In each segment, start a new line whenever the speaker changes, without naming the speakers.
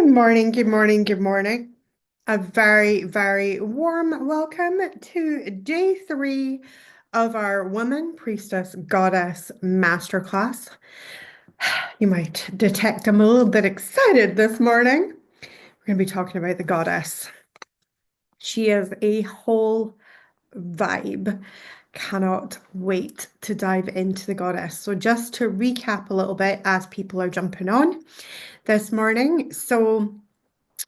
morning, good morning, good morning. A very, very warm welcome to day three of our Woman Priestess Goddess Masterclass. You might detect I'm a little bit excited this morning. We're going to be talking about the goddess. She is a whole vibe. Cannot wait to dive into the goddess. So, just to recap a little bit as people are jumping on this morning.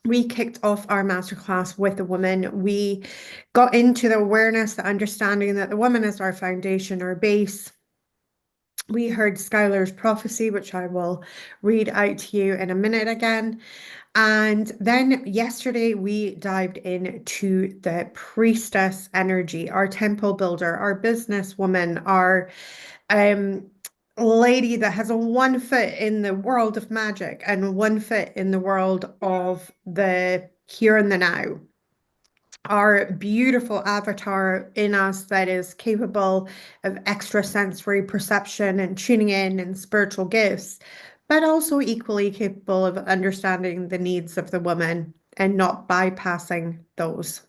We kicked off our masterclass with the woman. We got into the awareness, the understanding that the woman is our foundation, our base. We heard Skylar's prophecy, which I will read out to you in a minute again. And then yesterday we dived into the priestess energy, our temple builder, our businesswoman, our um, lady that has a one foot in the world of magic and one foot in the world of the here and the now. Our beautiful avatar in us that is capable of extrasensory perception and tuning in and spiritual gifts, but also equally capable of understanding the needs of the woman and not bypassing those.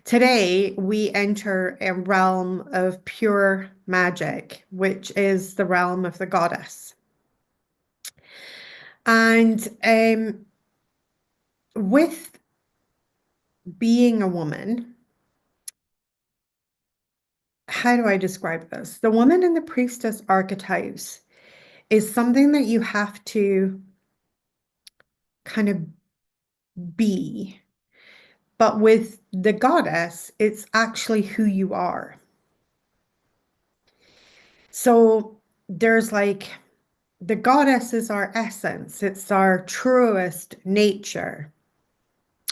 Today, we enter a realm of pure magic, which is the realm of the goddess. And with being a woman, how do I describe this? The woman in the priestess archetypes is something that you have to kind of be. But with the goddess, it's actually who you are. So there's like the goddess is our essence, it's our truest nature.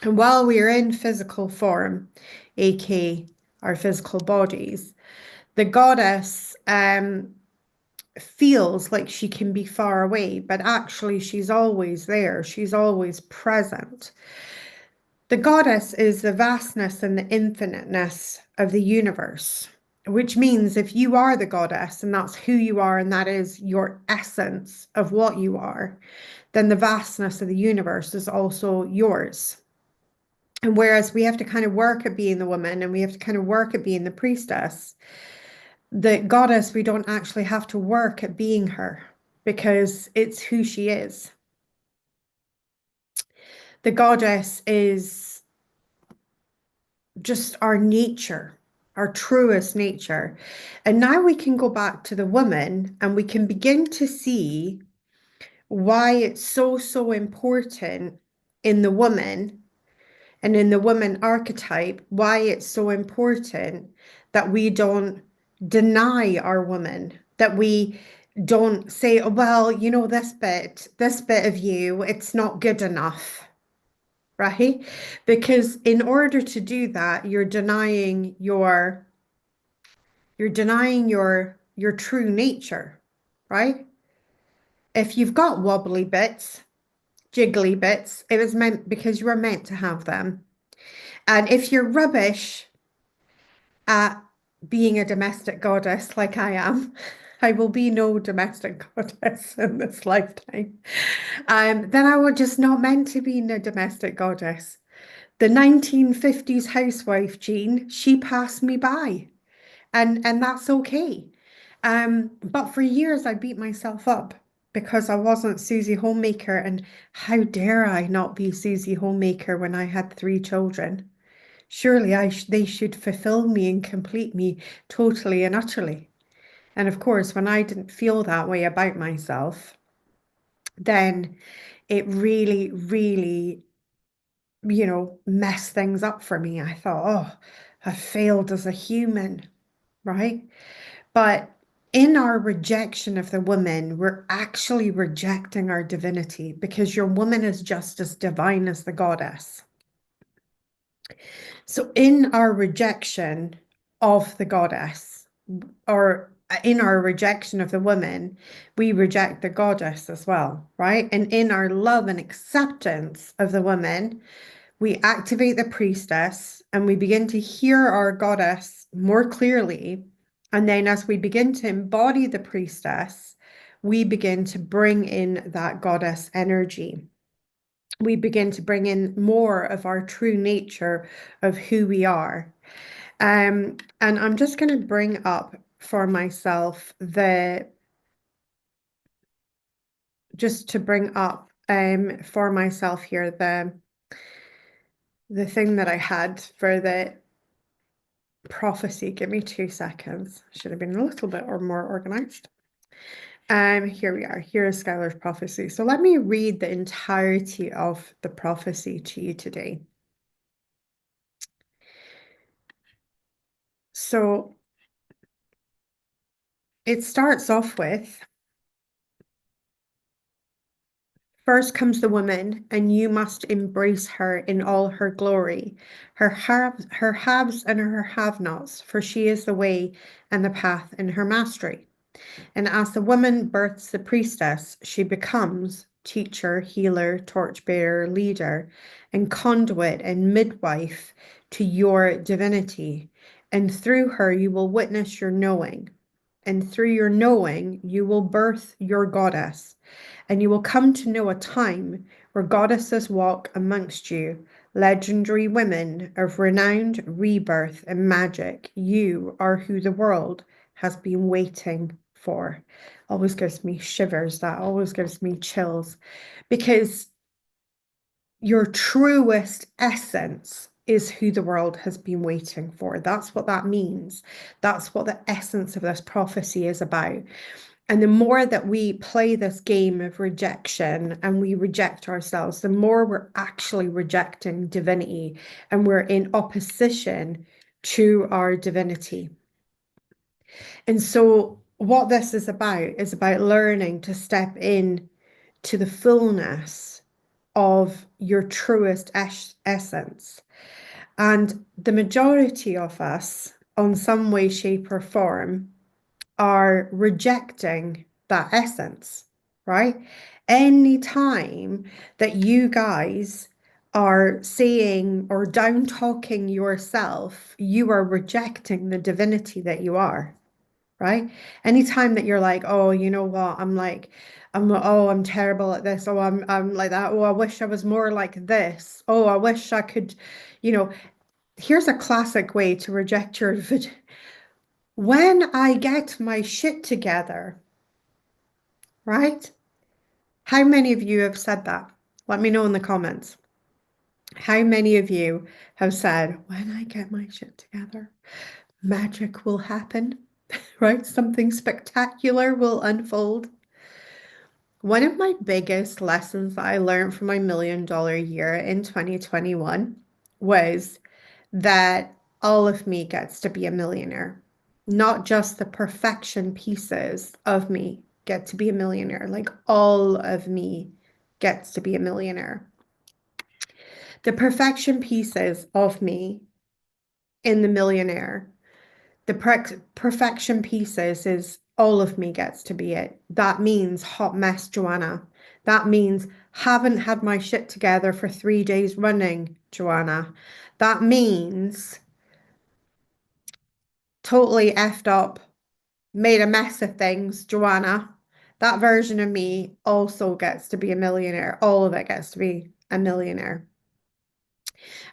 And while we are in physical form, aka our physical bodies, the goddess feels like she can be far away, but actually she's always there, she's always present. The goddess is the vastness and the infiniteness of the universe, which means if you are the goddess and that's who you are and that is your essence of what you are, then the vastness of the universe is also yours. And whereas we have to kind of work at being the woman and we have to kind of work at being the priestess, the goddess, we don't actually have to work at being her because it's who she is. The goddess is just our nature, our truest nature. And now we can go back to the woman and we can begin to see why it's so, so important in the woman and in the woman archetype, why it's so important that we don't deny our woman, that we don't say, oh, well, you know, this bit of you, it's not good enough, right? Because in order to do that, you're denying your true nature, right? If you've got wobbly bits, jiggly bits, it was meant because you were meant to have them. And if you're rubbish at being a domestic goddess like I am, I will be no domestic goddess in this lifetime. Then I was just not meant to be a domestic goddess. The 1950s housewife gene, she passed me by, and that's okay. But for years I beat myself up because I wasn't Susie Homemaker, and how dare I not be Susie Homemaker when I had three children? Surely they should fulfill me and complete me totally and utterly. And of course, when I didn't feel that way about myself, then it really, really, messed things up for me. I thought, oh, I failed as a human, right? But in our rejection of the woman, we're actually rejecting our divinity because your woman is just as divine as the goddess. So, in our rejection of the goddess, or in our rejection of the woman, we reject the goddess as well, right? And in our love and acceptance of the woman, we activate the priestess and we begin to hear our goddess more clearly. And then, as we begin to embody the priestess, we begin to bring in that goddess energy. we begin to bring in more of our true nature of who we are. And I'm just going to bring up for myself just to bring up for myself here the thing that I had for the prophecy. Give me 2 seconds. Should have been a little bit or more organized. Here we are. Here is Skylar's prophecy. So let me read the entirety of the prophecy to you today. So it starts off with, first comes the woman, and you must embrace her in all her glory, her haves and her have-nots, for she is the way and the path in her mastery. And as the woman births the priestess, she becomes teacher, healer, torchbearer, leader, and conduit and midwife to your divinity. And through her, you will witness your knowing. And through your knowing, you will birth your goddess. And you will come to know a time where goddesses walk amongst you, legendary women of renowned rebirth and magic. You are who the world has been waiting for. Always gives me shivers, that always gives me chills, because your truest essence is who the world has been waiting for. That's what that means. That's what the essence of this prophecy is about. And the more that we play this game of rejection and we reject ourselves, the more we're actually rejecting divinity and we're in opposition to our divinity. And so, what this is about learning to step in to the fullness of your truest essence. And the majority of us, on some way, shape, or form, are rejecting that essence, right? Any time that you guys are saying or down talking yourself, you are rejecting the divinity that you are, right? Anytime that you're like, oh, you know what, I'm terrible at this. Oh, I'm like that. Oh, I wish I was more like this. Oh, I wish I could, you know, here's a classic way to reject your when I get my shit together, right? How many of you have said that? Let me know in the comments. How many of you have said, when I get my shit together, magic will happen, right? Something spectacular will unfold. One of my biggest lessons that I learned from my $1 million year in 2021 was that all of me gets to be a millionaire. Not just the perfection pieces of me get to be a millionaire, like all of me gets to be a millionaire. The perfection pieces of me in the millionaire, the perfection pieces is all of me gets to be it. That means hot mess Joanna. That means haven't had my shit together for 3 days running, Joanna. That means totally effed up, made a mess of things, Joanna. That version of me also gets to be a millionaire. All of it gets to be a millionaire.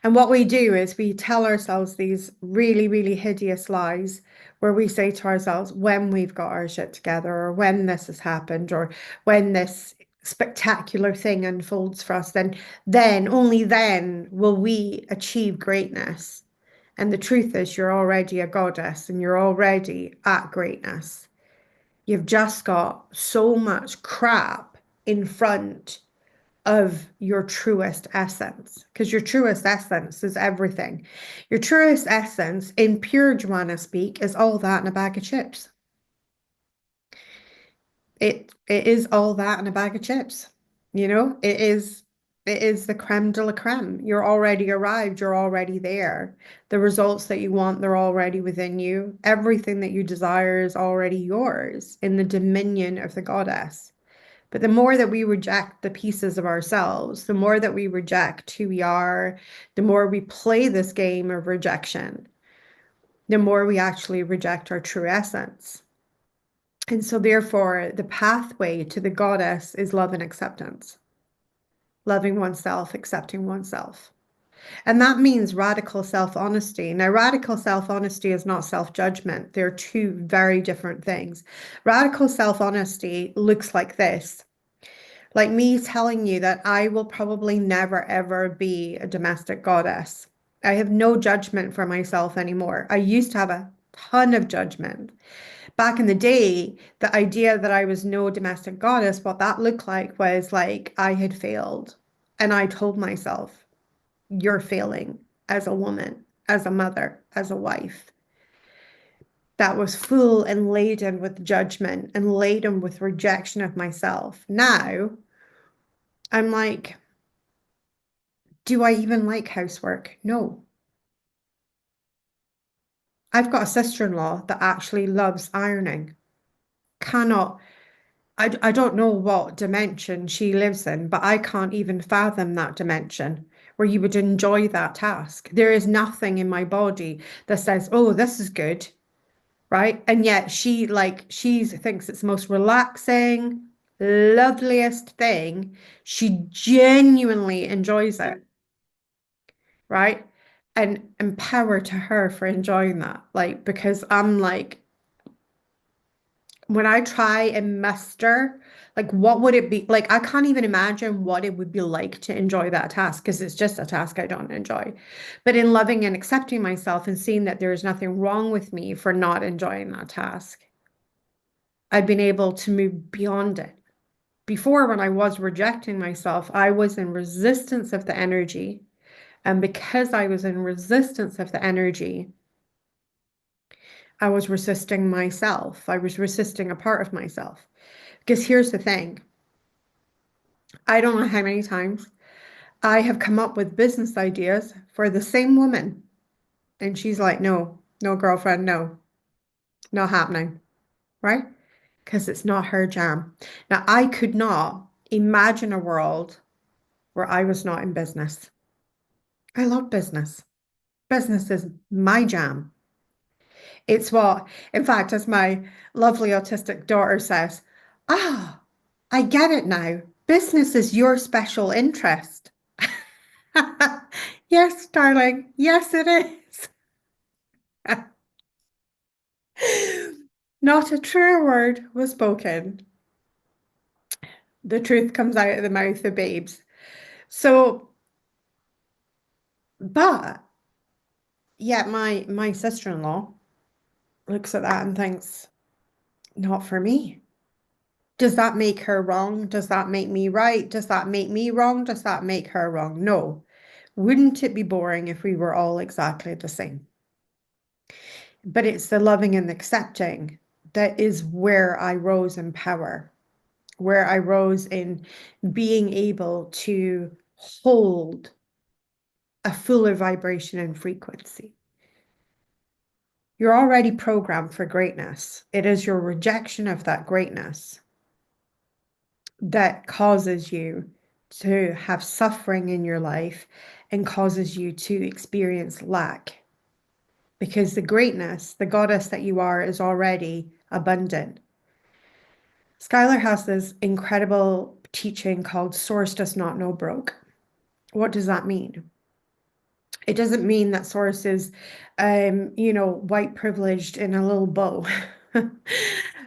And what we do is we tell ourselves these really, really hideous lies where we say to ourselves, when we've got our shit together, or when this has happened, or when this spectacular thing unfolds for us, then only then will we achieve greatness. And the truth is, you're already a goddess and you're already at greatness. You've just got so much crap in front of your truest essence, because your truest essence is everything. Your truest essence, in pure Joanna speak, is all that in a bag of chips. It is all that in a bag of chips. You know, it is the creme de la creme. You're already arrived, you're already there. The results that you want, they're already within you. Everything that you desire is already yours in the dominion of the goddess. But the more that we reject the pieces of ourselves, the more that we reject who we are, the more we play this game of rejection, the more we actually reject our true essence. And so, therefore, the pathway to the goddess is love and acceptance. loving oneself, accepting oneself. And that means radical self-honesty. Now, radical self-honesty is not self-judgment. They're two very different things. Radical self-honesty looks like this. Like me telling you that I will probably never ever be a domestic goddess. I have no judgment for myself anymore. I used to have a ton of judgment. Back in the day, the idea that I was no domestic goddess, what that looked like was like I had failed. And I told myself, you're failing as a woman, as a mother, as a wife. That was full and laden with judgment and laden with rejection of myself. Now I'm like, do I even like housework? No. I've got a sister-in-law that actually loves ironing. Cannot, I don't know what dimension she lives in, but I can't even fathom that dimension where you would enjoy that task. There is nothing in my body that says, oh, this is good, right? And yet she thinks it's the most relaxing, loveliest thing. She genuinely enjoys it, right? And empower to her for enjoying that. Like, because I'm like, when I try and muster, like, what would it be? Like, I can't even imagine what it would be like to enjoy that task because it's just a task I don't enjoy. But in loving and accepting myself and seeing that there is nothing wrong with me for not enjoying that task, I've been able to move beyond it. Before, when I was rejecting myself, I was in resistance of the energy. And because I was in resistance of the energy, I was resisting myself. I was resisting a part of myself. Because here's the thing, I don't know how many times I have come up with business ideas for the same woman. And she's like, no, no, girlfriend, no, not happening. Right? Because it's not her jam. Now, I could not imagine a world where I was not in business. I love business. Business is my jam. It's what, in fact, as my lovely autistic daughter says, ah, I get it now. Business is your special interest. Yes, darling. Yes, it is. Not a true word was spoken. The truth comes out of the mouth of babes. So, but yet my sister-in-law looks at that and thinks, not for me. Does that make her wrong? Does that make me right? Does that make me wrong? Does that make her wrong? No. Wouldn't it be boring if we were all exactly the same? But it's the loving and accepting that is where I rose in power, where I rose in being able to hold a fuller vibration and frequency. You're already programmed for greatness. It is your rejection of that greatness that causes you to have suffering in your life and causes you to experience lack. Because the greatness, the goddess that you are, is already abundant. Skylar has this incredible teaching called Source Does Not Know Broke. What does that mean? It doesn't mean that Source is, white privileged in a little bow.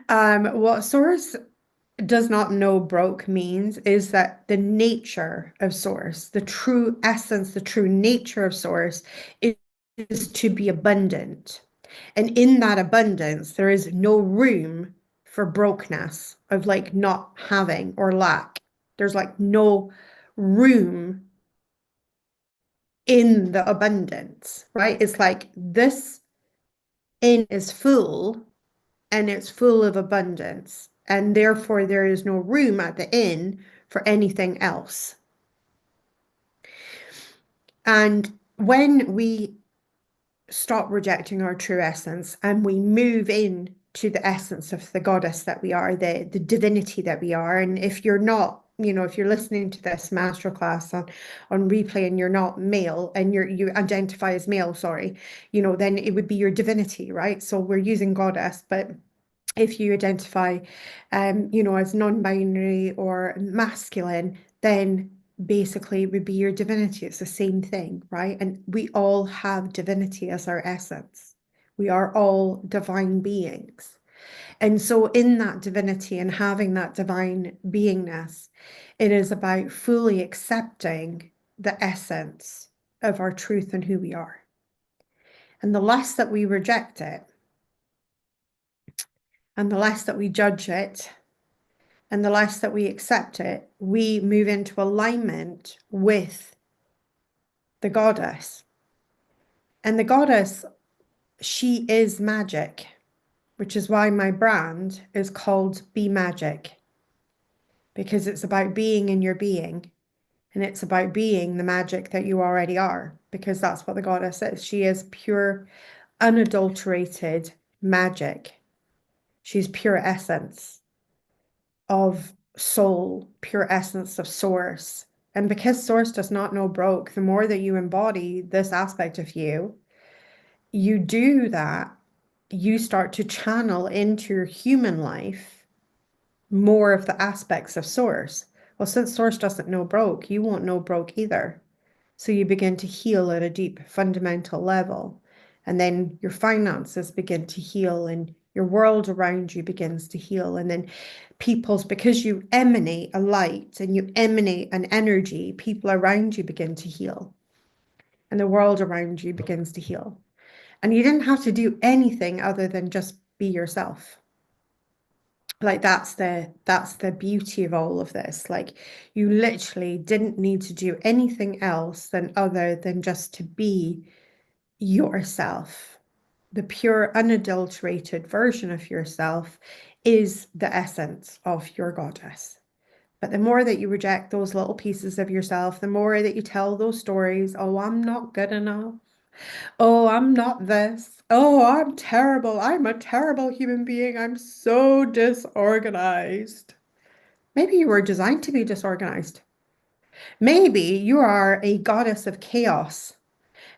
What Source does not know broke means is that the nature of Source, the true essence, the true nature of Source is to be abundant. And in that abundance, there is no room for brokenness of like not having or lack. There's like no room in the abundance, right? It's like this inn is full and it's full of abundance. And therefore, there is no room at the inn for anything else. And when we stop rejecting our true essence and we move in to the essence of the goddess that we are, the divinity that we are. And if you're not, if you're listening to this masterclass on replay and you're not male and you identify as male, sorry, then it would be your divinity, right? So we're using goddess, but if you identify as non-binary or masculine, then basically would be your divinity. It's the same thing, right? And we all have divinity as our essence. We are all divine beings. And so, in that divinity and having that divine beingness, it is about fully accepting the essence of our truth and who we are. And the less that we reject it, and the less that we judge it, and the less that we accept it, we move into alignment with the goddess. And the goddess, she is magic, which is why my brand is called Be Magic, because it's about being in your being. And it's about being the magic that you already are, because that's what the goddess is. She is pure, unadulterated magic. She's pure essence of soul, pure essence of source. And because source does not know broke, the more that you embody this aspect of you, you do that, you start to channel into your human life more of the aspects of source. Well, since source doesn't know broke, you won't know broke either. So you begin to heal at a deep fundamental level. And then your finances begin to heal and your world around you begins to heal. And then because you emanate a light and you emanate an energy, people around you begin to heal. And the world around you begins to heal. And you didn't have to do anything other than just be yourself. Like that's the beauty of all of this. Like you literally didn't need to do anything else than other than just to be yourself. The pure unadulterated version of yourself is the essence of your goddess. But the more that you reject those little pieces of yourself, the more that you tell those stories, oh, I'm not good enough. Oh, I'm not this. Oh, I'm terrible. I'm a terrible human being. I'm so disorganized. Maybe you were designed to be disorganized. Maybe you are a goddess of chaos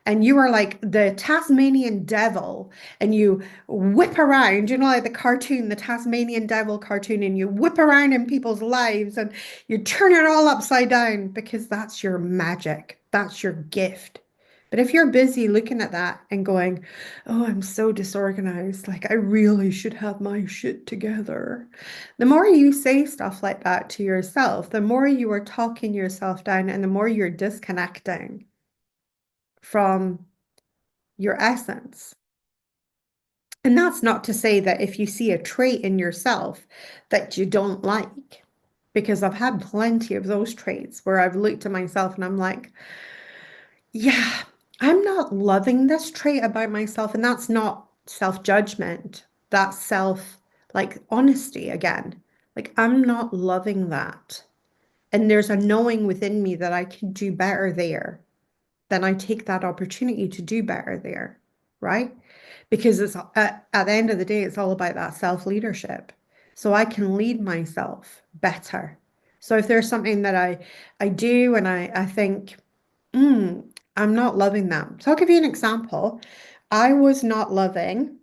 and you are like the Tasmanian devil and you whip around, like the cartoon, the Tasmanian devil cartoon, and you whip around in people's lives and you turn it all upside down because that's your magic. That's your gift. But if you're busy looking at that and going, oh, I'm so disorganized, like I really should have my shit together. The more you say stuff like that to yourself, the more you are talking yourself down and the more you're disconnecting from your essence. And that's not to say that if you see a trait in yourself that you don't like, because I've had plenty of those traits where I've looked at myself and I'm like, yeah, I'm not loving this trait about myself. And that's not self-judgment. That's like honesty again. Like I'm not loving that. And there's a knowing within me that I can do better there. Then I take that opportunity to do better there, right? Because it's at the end of the day, it's all about that self-leadership. So I can lead myself better. So if there's something that I do and I think, mm, I'm not loving that. So I'll give you an example. I was not loving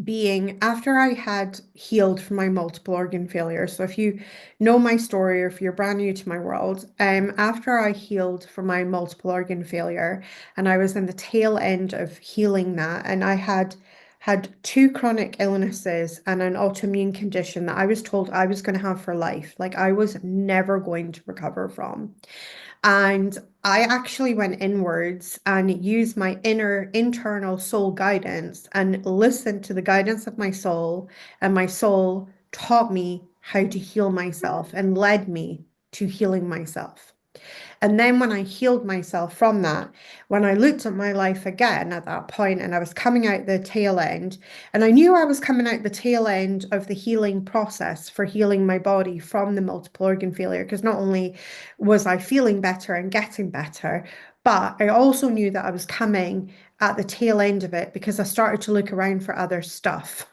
being after I had healed from my multiple organ failure. So if you know my story or if you're brand new to my world, after I healed from my multiple organ failure and I was in the tail end of healing that, and I had two chronic illnesses and an autoimmune condition that I was told I was going to have for life, like I was never going to recover from. And I actually went inwards and used my internal soul guidance and listened to the guidance of my soul. And my soul taught me how to heal myself and led me to healing myself. And then when I healed myself from that, when I looked at my life again at that point and I was coming out the tail end, and I knew I was coming out the tail end of the healing process for healing my body from the multiple organ failure, because not only was I feeling better and getting better, but I also knew that I was coming at the tail end of it because I started to look around for other stuff.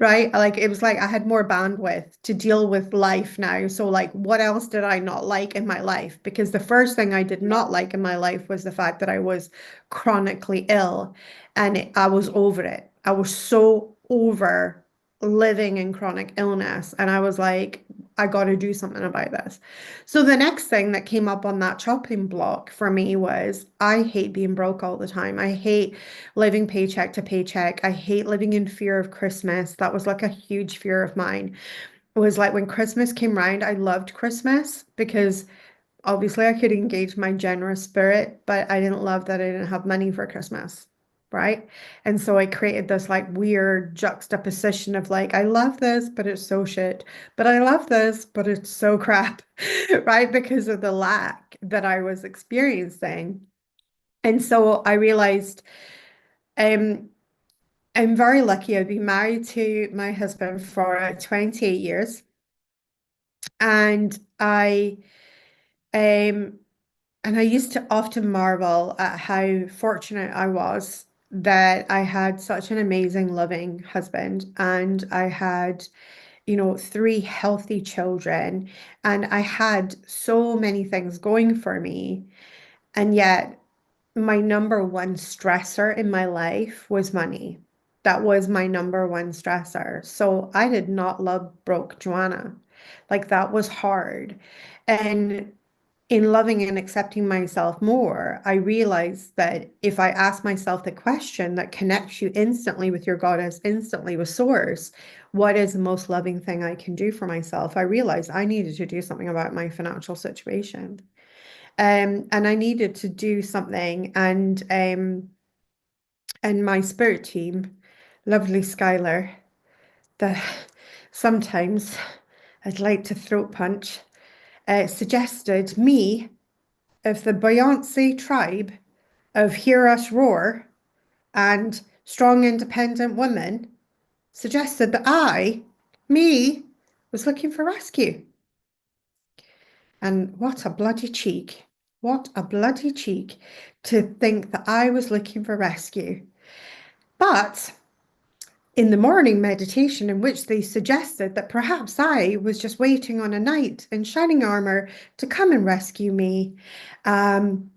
Right? Like it was like I had more bandwidth to deal with life now. So like what else did I not like in my life? Because the first thing I did not like in my life was the fact that I was chronically ill and I was over it. I was so over living in chronic illness and I was like I got to do something about this. So the next thing that came up on that chopping block for me was I hate being broke all the time. I hate living paycheck to paycheck. I hate living in fear of Christmas. That was like a huge fear of mine. It was like when Christmas came round, I loved Christmas because obviously I could engage my generous spirit, but I didn't love that I didn't have money for Christmas, right? And so I created this like weird juxtaposition of like, I love this, but it's so shit. But I love this, but it's so crap, right? Because of the lack that I was experiencing. And so I realized um, I'm very lucky. I've been married to my husband for 28 years. And um And I used to often marvel at how fortunate I was that I had such an amazing, loving husband, and I had, three healthy children, and I had so many things going for me. And yet, my number one stressor in my life was money. That was my number one stressor. So I did not love broke Joanna. Like that was hard. And in loving and accepting myself more, I realized that if I ask myself the question that connects you instantly with your goddess, instantly with source, what is the most loving thing I can do for myself? I realized I needed to do something about my financial situation. And I needed to do something. And my spirit team, lovely Skylar, the sometimes I'd like to throat punch, suggested me of the Beyonce tribe of Hear Us Roar and Strong Independent Women suggested that me, was looking for rescue. And what a bloody cheek. What a bloody cheek to think that I was looking for rescue. But in the morning meditation, in which they suggested that perhaps I was just waiting on a knight in shining armor to come and rescue me, um,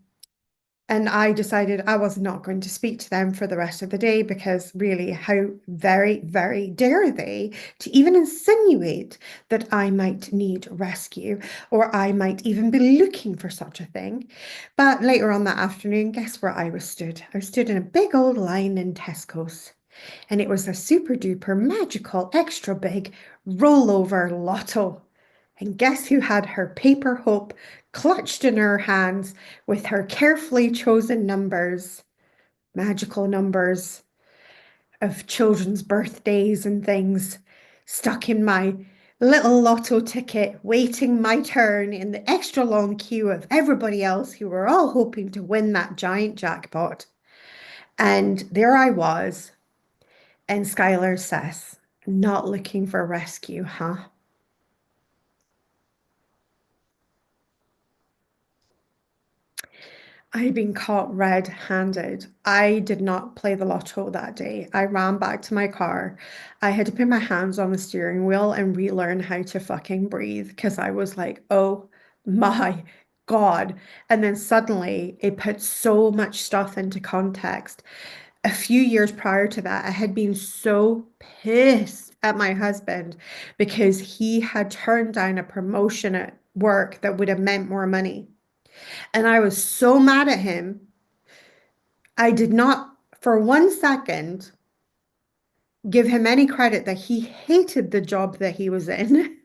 and I decided I was not going to speak to them for the rest of the day because really, how very, very dare they to even insinuate that I might need rescue or I might even be looking for such a thing. But later on that afternoon, guess where I was stood? I was stood in a big old line in Tesco's. And it was a super duper magical, extra big rollover lotto. And guess who had her paper hope clutched in her hands with her carefully chosen numbers, magical numbers of children's birthdays and things, stuck in my little lotto ticket, waiting my turn in the extra long queue of everybody else who were all hoping to win that giant jackpot. And there I was, and Skylar says, not looking for rescue, huh? I had been caught red-handed. I did not play the lotto that day. I ran back to my car. I had to put my hands on the steering wheel and relearn how to fucking breathe because I was like, oh my God. And then suddenly it put so much stuff into context. A few years prior to that, I had been so pissed at my husband because he had turned down a promotion at work that would have meant more money. And I was so mad at him. I did not, for 1 second, give him any credit that he hated the job that he was in.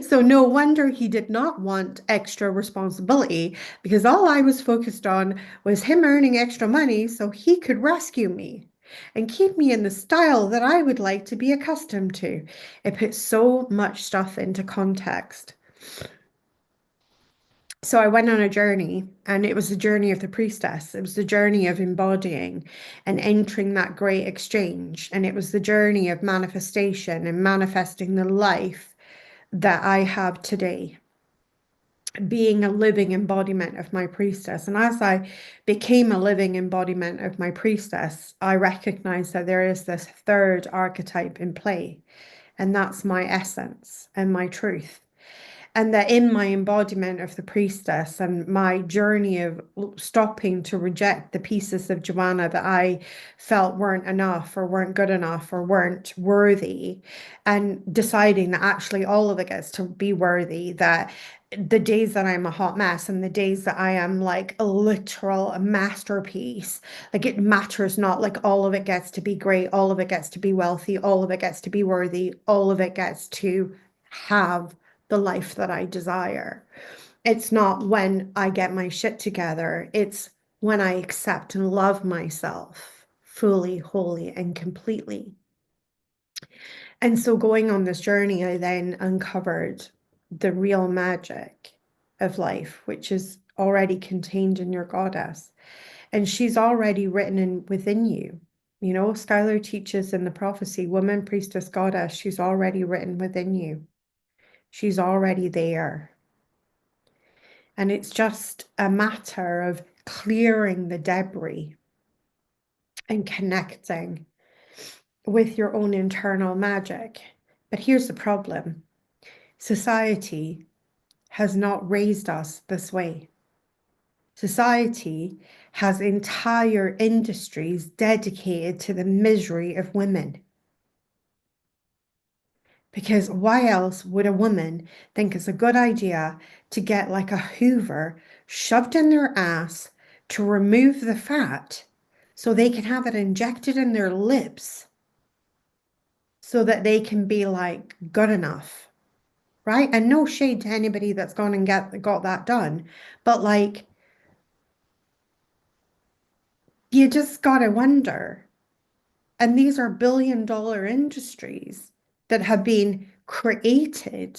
So no wonder he did not want extra responsibility because all I was focused on was him earning extra money so he could rescue me and keep me in the style that I would like to be accustomed to. It puts so much stuff into context. So I went on a journey, and it was the journey of the priestess. It was the journey of embodying and entering that great exchange. And it was the journey of manifestation and manifesting the life that I have today, being a living embodiment of my priestess. And as I became a living embodiment of my priestess, I recognized that there is this third archetype in play, and that's my essence and my truth. And that in my embodiment of the priestess and my journey of stopping to reject the pieces of Joanna that I felt weren't enough or weren't good enough or weren't worthy, and deciding that actually all of it gets to be worthy, that the days that I'm a hot mess and the days that I am like a literal masterpiece, like it matters not, like all of it gets to be great, all of it gets to be wealthy, all of it gets to be worthy, all of it gets to have the life that I desire. It's not when I get my shit together, it's when I accept and love myself fully, wholly, and completely. And so going on this journey, I then uncovered the real magic of life, which is already contained in your goddess. And she's already written in within you. You know, Skylar teaches in the prophecy, woman, priestess, goddess, she's already written within you. She's already there. And it's just a matter of clearing the debris and connecting with your own internal magic. But here's the problem. Society has not raised us this way. Society has entire industries dedicated to the misery of women. Because why else would a woman think it's a good idea to get like a Hoover shoved in their ass to remove the fat so they can have it injected in their lips so that they can be like good enough, right? And no shade to anybody that's gone and got that done, but like you just gotta wonder. And these are billion-dollar industries that have been created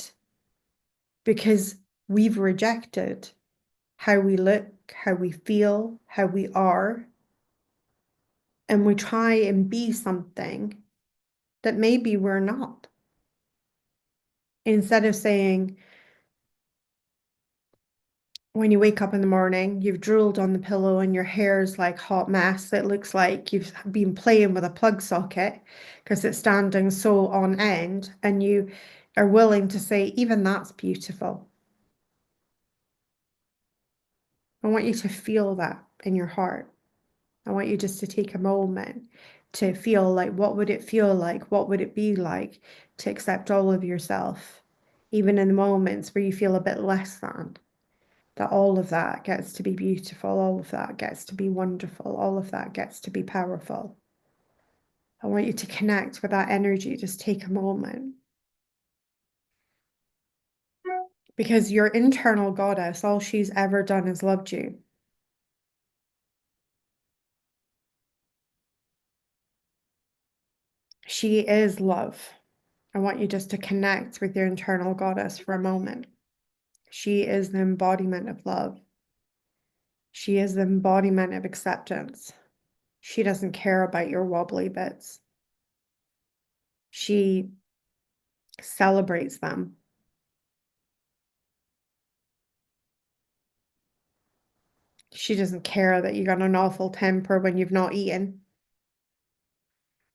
because we've rejected how we look, how we feel, how we are, and we try and be something that maybe we're not. Instead of saying, when you wake up in the morning, you've drooled on the pillow and your hair's like hot mess. It looks like you've been playing with a plug socket because it's standing so on end, and you are willing to say, even that's beautiful. I want you to feel that in your heart. I want you just to take a moment to feel like, what would it feel like? What would it be like to accept all of yourself, even in the moments where you feel a bit less than? That all of that gets to be beautiful, all of that gets to be wonderful, all of that gets to be powerful. I want you to connect with that energy. Just take a moment. Because your internal goddess, all she's ever done is loved you. She is love. I want you just to connect with your internal goddess for a moment. She is the embodiment of love. She is the embodiment of acceptance. She doesn't care about your wobbly bits. She celebrates them. She doesn't care that you got an awful temper when you've not eaten.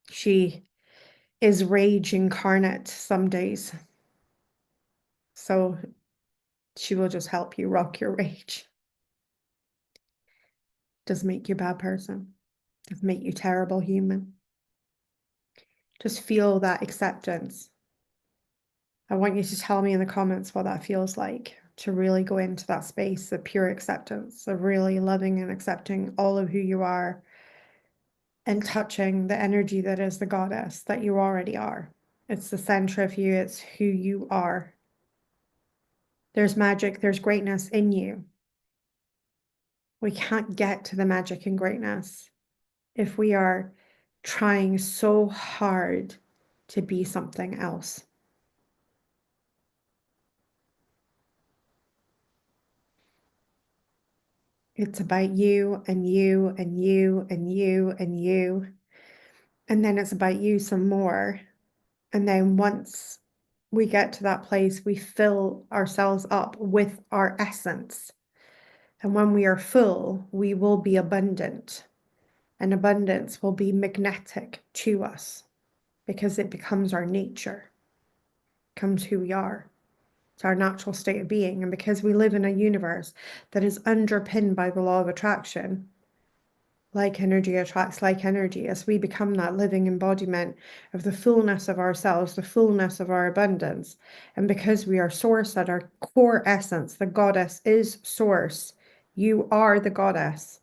She is rage incarnate some days. So she will just help you rock your rage. Doesn't make you a bad person. Doesn't make you a terrible human. Just feel that acceptance. I want you to tell me in the comments what that feels like, to really go into that space of pure acceptance, of really loving and accepting all of who you are and touching the energy that is the goddess that you already are. It's the center of you, it's who you are. There's magic, there's greatness in you. We can't get to the magic and greatness if we are trying so hard to be something else. It's about you and you and you and you and you. And then it's about you some more. And then once we get to that place, we fill ourselves up with our essence. And when we are full, we will be abundant. And abundance will be magnetic to us because it becomes our nature, becomes who we are. It's our natural state of being. And because we live in a universe that is underpinned by the law of attraction, like energy attracts like energy, as we become that living embodiment of the fullness of ourselves, the fullness of our abundance. And because we are source at our core essence, the goddess is source. You are the goddess.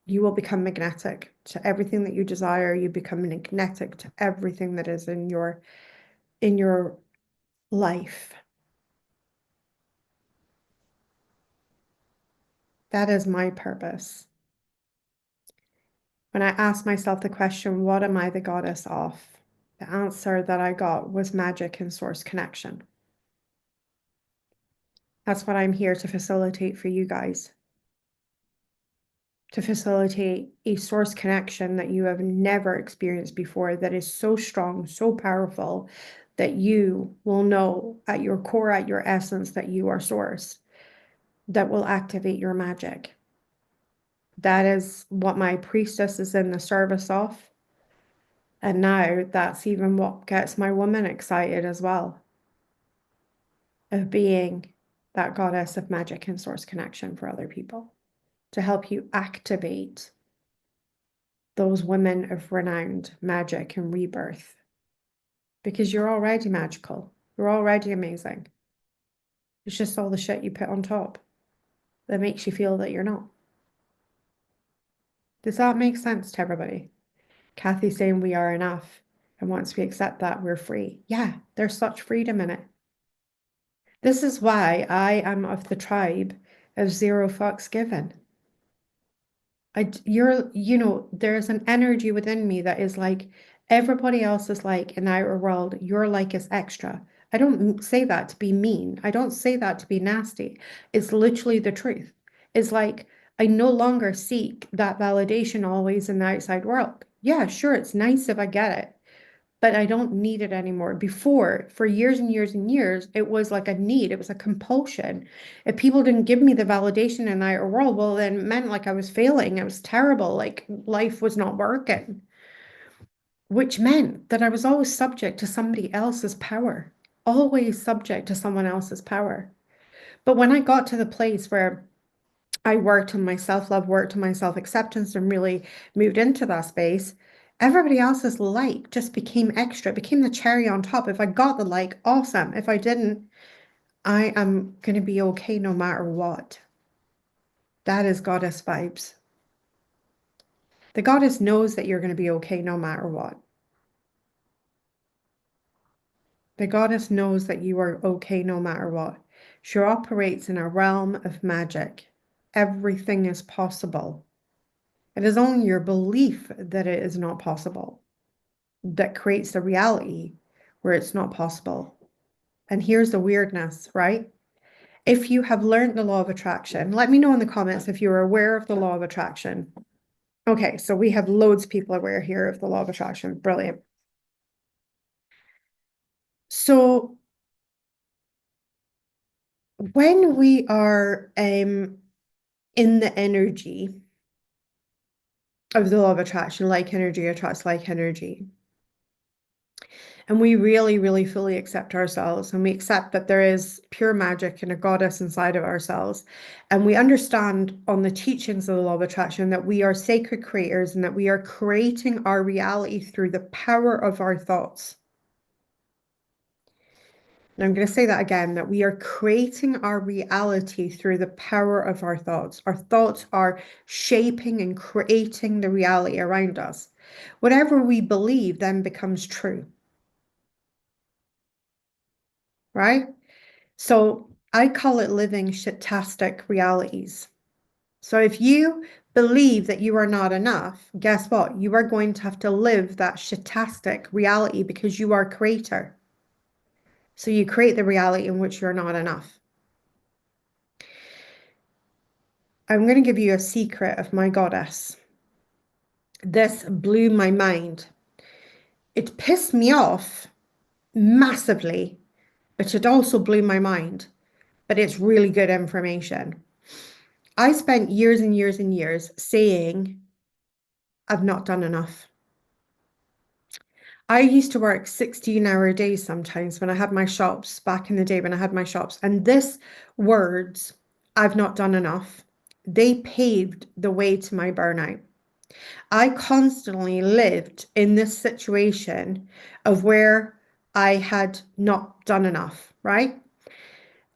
You will become magnetic to everything that you desire. You become magnetic to everything that is in your life. That is my purpose. When I asked myself the question, what am I the goddess of? The answer that I got was magic and source connection. That's what I'm here to facilitate for you guys. To facilitate a source connection that you have never experienced before, that is so strong, so powerful, that you will know at your core, at your essence, that you are source, that will activate your magic. That is what my priestess is in the service of. And now that's even what gets my woman excited as well, of being that goddess of magic and source connection for other people, to help you activate those women of renowned magic and rebirth. Because you're already magical. You're already amazing. It's just all the shit you put on top that makes you feel that you're not. Does that make sense to everybody? Kathy's saying we are enough. And once we accept that, we're free. Yeah, there's such freedom in it. This is why I am of the tribe of zero fucks given. There's an energy within me that is like, everybody else is like in the outer world, your like is extra. I don't say that to be mean. I don't say that to be nasty. It's literally the truth. It's like, I no longer seek that validation always in the outside world. Yeah, sure, it's nice if I get it, but I don't need it anymore. Before, for years and years and years, it was like a need, it was a compulsion. If people didn't give me the validation in the outer world, well, then it meant like I was failing, it was terrible, like life was not working, which meant that I was always subject to somebody else's power, always subject to someone else's power. But when I got to the place where I worked on my self-love, worked on my self-acceptance, and really moved into that space, everybody else's like just became extra, became the cherry on top. If I got the like, awesome. If I didn't, I am going to be okay no matter what. That is goddess vibes. The goddess knows that you're going to be okay no matter what. The goddess knows that you are okay no matter what. She operates in a realm of magic. Everything is possible. It is only your belief that it is not possible that creates the reality where it's not possible. And here's the weirdness, right? If you have learned the law of attraction, let me know in the comments if you're aware of the law of attraction. Okay, so we have loads of people aware here of the law of attraction. Brilliant. So when we are in the energy of the law of attraction, like energy attracts like energy, and we really, really fully accept ourselves, and we accept that there is pure magic and a goddess inside of ourselves, and we understand on the teachings of the law of attraction that we are sacred creators and that we are creating our reality through the power of our thoughts. And I'm going to say that again, that we are creating our reality through the power of our thoughts. Our thoughts are shaping and creating the reality around us. Whatever we believe then becomes true, right? So I call it living shitastic realities. So if you believe that you are not enough, guess what? You are going to have to live that shitastic reality because you are a creator. So you create the reality in which you're not enough. I'm going to give you a secret of my goddess. This blew my mind. It pissed me off massively, but it also blew my mind. But it's really good information. I spent years and years and years saying, I've not done enough. I used to work 16-hour days sometimes when I had my shops back in the day when I had my shops. And this words, I've not done enough, they paved the way to my burnout. I constantly lived in this situation of where I had not done enough, right?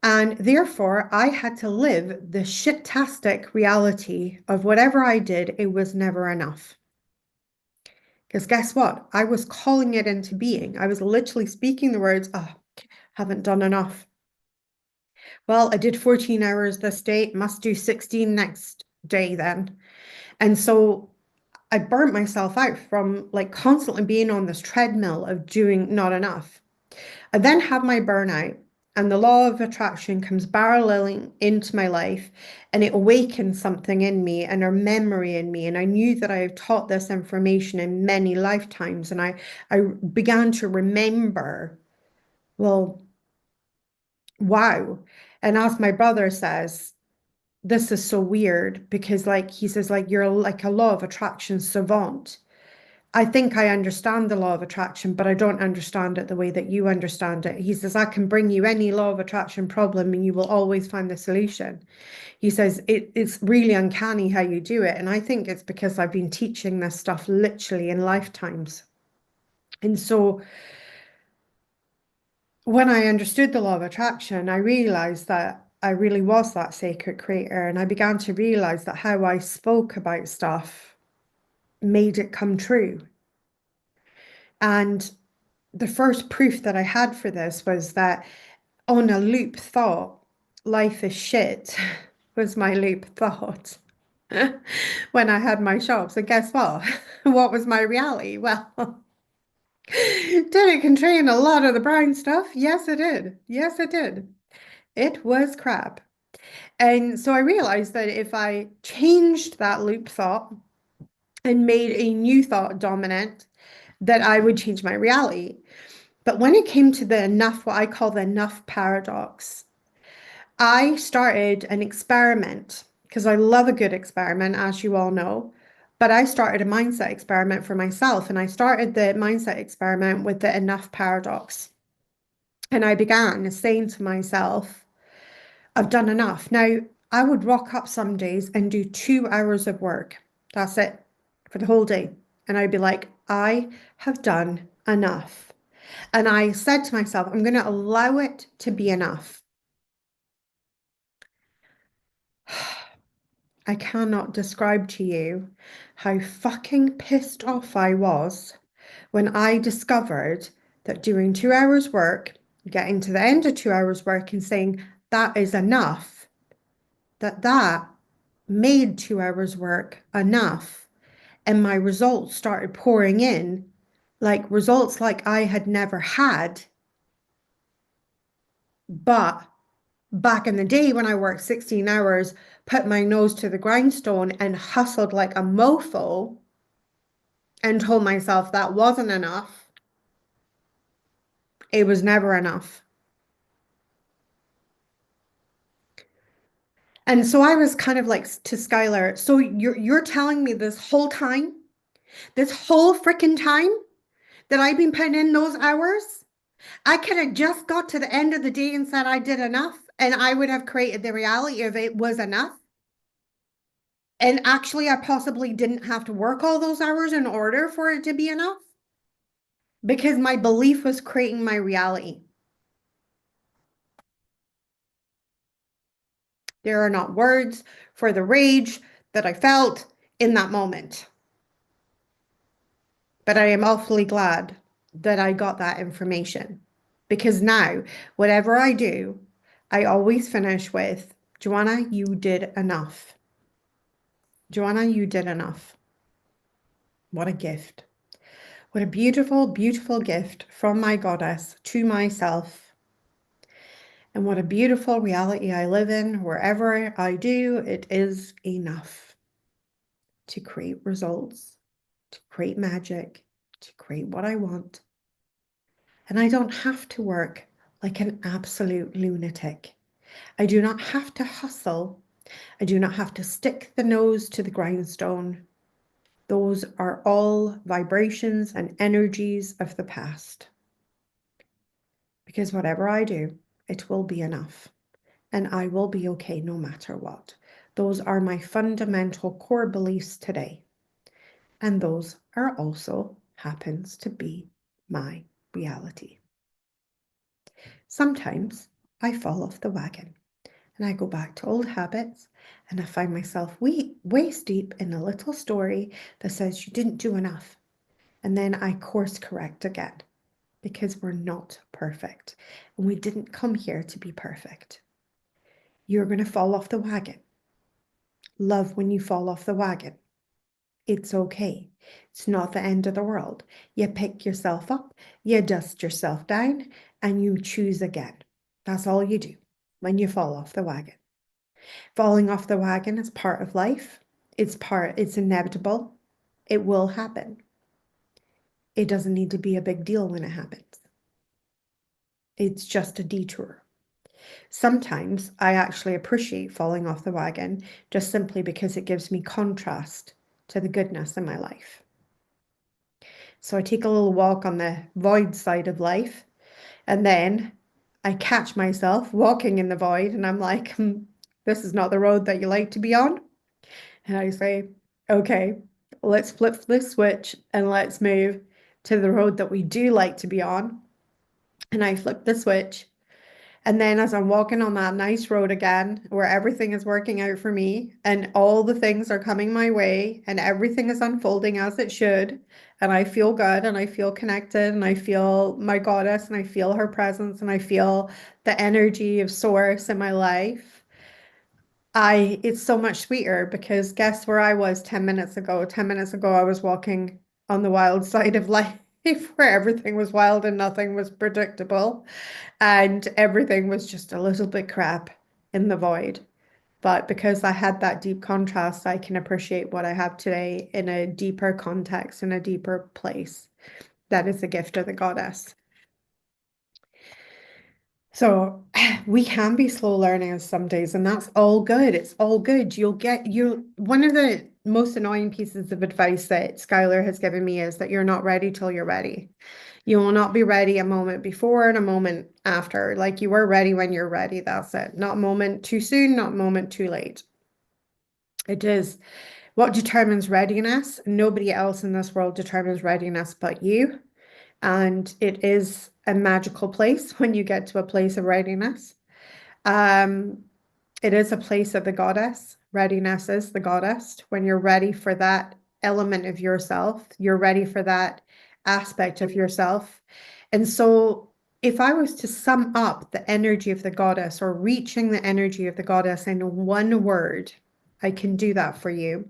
And therefore, I had to live the shit-tastic reality of whatever I did, it was never enough. Because guess what? I was calling it into being. I was literally speaking the words, oh, haven't done enough. Well, I did 14 hours this day, must do 16 next day then. And so I burnt myself out from like constantly being on this treadmill of doing not enough. I then have my burnout, and the law of attraction comes barreling into my life, and it awakens something in me and a memory in me. And I knew that I have taught this information in many lifetimes, and I began to remember, well, wow. And as my brother says, this is so weird because, like, he says, like, you're like a law of attraction savant. I think I understand the law of attraction, but I don't understand it the way that you understand it. He says, I can bring you any law of attraction problem and you will always find the solution. He says, it's really uncanny how you do it. And I think it's because I've been teaching this stuff literally in lifetimes. And so when I understood the law of attraction, I realized that I really was that sacred creator. And I began to realize that how I spoke about stuff made it come true. And the first proof that I had for this was that on a loop thought, life is shit, was my loop thought when I had my shops. And guess what? What was my reality? Well, did it contain a lot of the brown stuff? Yes, it did. Yes, it did. It was crap. And so I realized that if I changed that loop thought and made a new thought dominant, that I would change my reality. But when it came to the enough, what I call the enough paradox, I started an experiment because I love a good experiment, as you all know. But I started a mindset experiment for myself, and I started the mindset experiment with the enough paradox. And I began saying to myself, I've done enough. Now, I would rock up some days and do 2 hours of work. That's it for the whole day. And I'd be like, I have done enough. And I said to myself, I'm going to allow it to be enough. I cannot describe to you how fucking pissed off I was when I discovered that doing 2 hours work, getting to the end of 2 hours work and saying that is enough, that made 2 hours work enough. And my results started pouring in, like results like I had never had. But back in the day when I worked 16 hours, put my nose to the grindstone and hustled like a mofo and told myself that wasn't enough, it was never enough. And so I was kind of like to Skylar, so you're telling me this whole freaking time that I've been putting in those hours, I could have just got to the end of the day and said I did enough, and I would have created the reality of it was enough. And actually, I possibly didn't have to work all those hours in order for it to be enough because my belief was creating my reality. There are not words for the rage that I felt in that moment. But I am awfully glad that I got that information because now, whatever I do, I always finish with, Joanna, you did enough. Joanna, you did enough. What a gift. What a beautiful, beautiful gift from my goddess to myself. And what a beautiful reality I live in. Wherever I do, it is enough to create results, to create magic, to create what I want. And I don't have to work like an absolute lunatic. I do not have to hustle. I do not have to stick the nose to the grindstone. Those are all vibrations and energies of the past. Because whatever I do, it will be enough. And I will be okay no matter what. Those are my fundamental core beliefs today. And those are also happens to be my reality. Sometimes I fall off the wagon and I go back to old habits and I find myself waist deep in a little story that says you didn't do enough. And then I course correct again because we're not perfect and we didn't come here to be perfect. You're going to fall off the wagon. Love when you fall off the wagon. It's okay. It's not the end of the world. You pick yourself up, you dust yourself down, and you choose again. That's all you do when you fall off the wagon. Falling off the wagon is part of life. It's inevitable. It will happen. It doesn't need to be a big deal when it happens. It's just a detour. Sometimes I actually appreciate falling off the wagon just simply because it gives me contrast to the goodness in my life. So I take a little walk on the void side of life, and then I catch myself walking in the void, and I'm like, this is not the road that you like to be on. And I say, okay, let's flip this switch and let's move to the road that we do like to be on. And I flip the switch. And then as I'm walking on that nice road again, where everything is working out for me and all the things are coming my way and everything is unfolding as it should, and I feel good and I feel connected and I feel my goddess and I feel her presence and I feel the energy of source in my life, it's so much sweeter because guess where I was 10 minutes ago? 10 minutes ago, I was walking on the wild side of life where everything was wild and nothing was predictable and everything was just a little bit crap in the void. But because I had that deep contrast, I can appreciate what I have today in a deeper context, in a deeper place. That is the gift of the goddess. So we can be slow learners some days, and that's all good. It's all good. One of the most annoying pieces of advice that Skylar has given me is that you're not ready till you're ready. You will not be ready a moment before and a moment after. Like you are ready when you're ready. That's it. Not a moment too soon, not a moment too late. It is what determines readiness. Nobody else in this world determines readiness but you. And it is a magical place when you get to a place of readiness. It is a place of the goddess. Readiness is the goddess. When you're ready for that element of yourself, you're ready for that aspect of yourself. And so, if I was to sum up the energy of the goddess or reaching the energy of the goddess in one word, I can do that for you.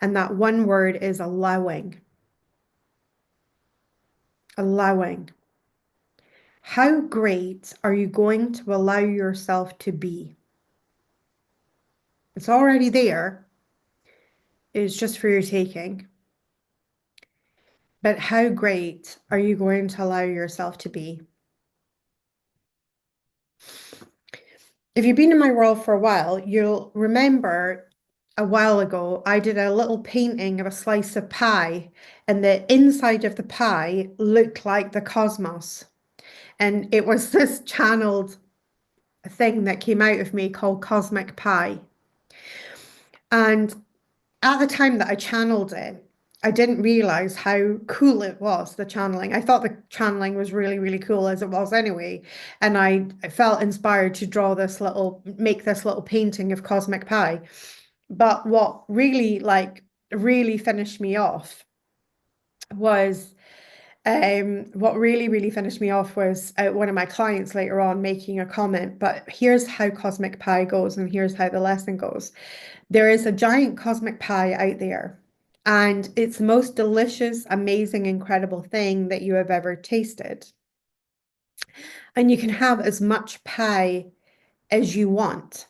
And that one word is allowing. Allowing. How great are you going to allow yourself to be? It's already there. It's just for your taking. But how great are you going to allow yourself to be? If you've been in my world for a while, you'll remember a while ago, I did a little painting of a slice of pie, and the inside of the pie looked like the cosmos. And it was this channeled thing that came out of me called Cosmic Pie. And at the time that I channeled it, I didn't realize how cool it was, the channeling. I thought the channeling was really, really cool as it was anyway. And I felt inspired to make this little painting of Cosmic Pie. But what really finished me off was one of my clients later on making a comment, but here's how Cosmic Pie goes and here's how the lesson goes. There is a giant cosmic pie out there, and it's the most delicious, amazing, incredible thing that you have ever tasted. And you can have as much pie as you want.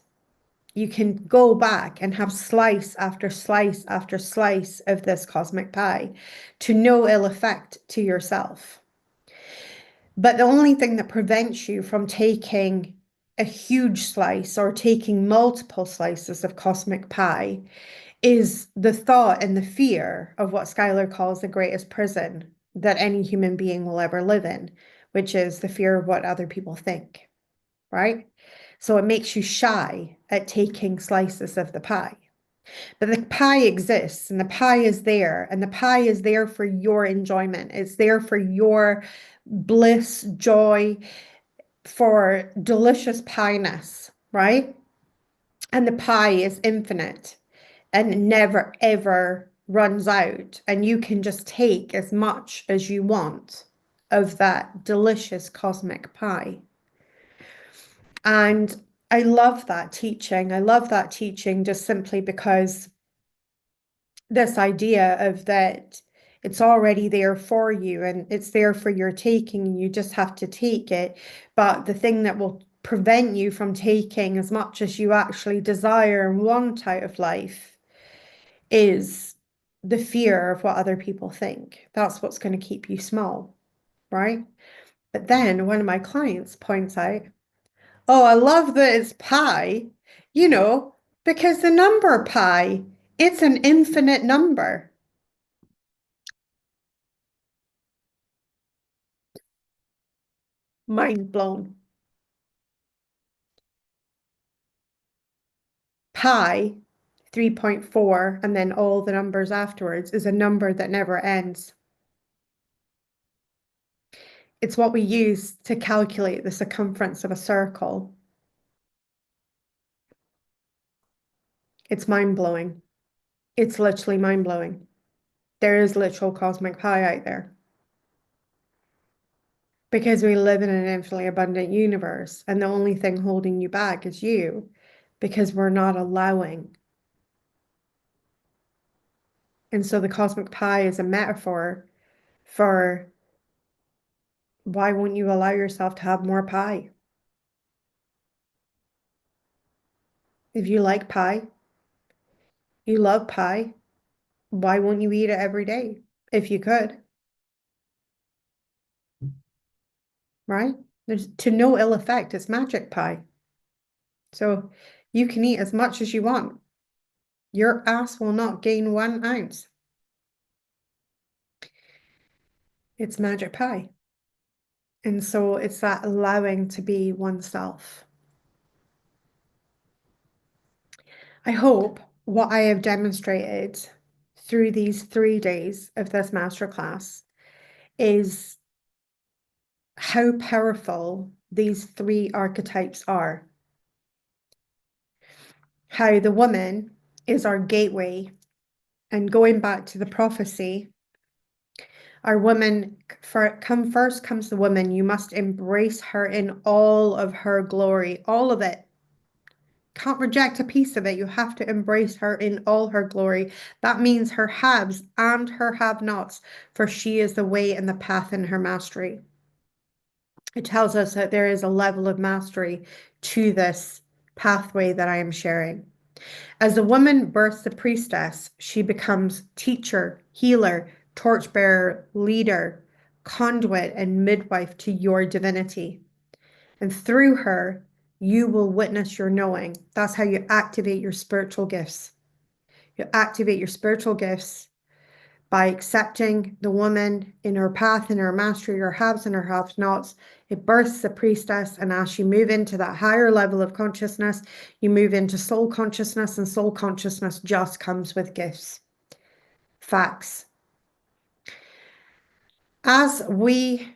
You can go back and have slice after slice after slice of this cosmic pie to no ill effect to yourself. But the only thing that prevents you from taking a huge slice or taking multiple slices of cosmic pie is the thought and the fear of what Skylar calls the greatest prison that any human being will ever live in, which is the fear of what other people think, right? So it makes you shy at taking slices of the pie. But the pie exists and the pie is there, and the pie is there for your enjoyment. It's there for your bliss, joy, for delicious pieness, right? And the pie is infinite and never ever runs out. And you can just take as much as you want of that delicious cosmic pie. And I love that teaching. I love that teaching just simply because this idea of that it's already there for you and it's there for your taking, and you just have to take it. But the thing that will prevent you from taking as much as you actually desire and want out of life is the fear of what other people think. That's what's going to keep you small, right? But then one of my clients points out, oh, I love that it's pi, you know, because the number pi, it's an infinite number. Mind blown. Pi, 3.4, and then all the numbers afterwards, is a number that never ends. It's what we use to calculate the circumference of a circle. It's mind blowing. It's literally mind blowing. There is literal cosmic pi out there because we live in an infinitely abundant universe, and the only thing holding you back is you because we're not allowing. And so the cosmic pi is a metaphor for why won't you allow yourself to have more pie? If you like pie, you love pie, why won't you eat it every day if you could, right? There's to no ill effect. It's magic pie. So you can eat as much as you want. Your ass will not gain 1 ounce. It's magic pie. And so it's that allowing to be oneself. I hope what I have demonstrated through these 3 days of this masterclass is how powerful these three archetypes are. How the woman is our gateway. And going back to the prophecy, our woman, first comes the woman. You must embrace her in all of her glory, all of it. Can't reject a piece of it. You have to embrace her in all her glory. That means her haves and her have-nots, for she is the way and the path in her mastery. It tells us that there is a level of mastery to this pathway that I am sharing. As the woman births the priestess, she becomes teacher, healer, torchbearer, leader, conduit, and midwife to your divinity. And through her, you will witness your knowing. That's how you activate your spiritual gifts. You activate your spiritual gifts by accepting the woman in her path, in her mastery, her haves and her have-nots. It births the priestess, and as you move into that higher level of consciousness, you move into soul consciousness, and soul consciousness just comes with gifts. Facts. As we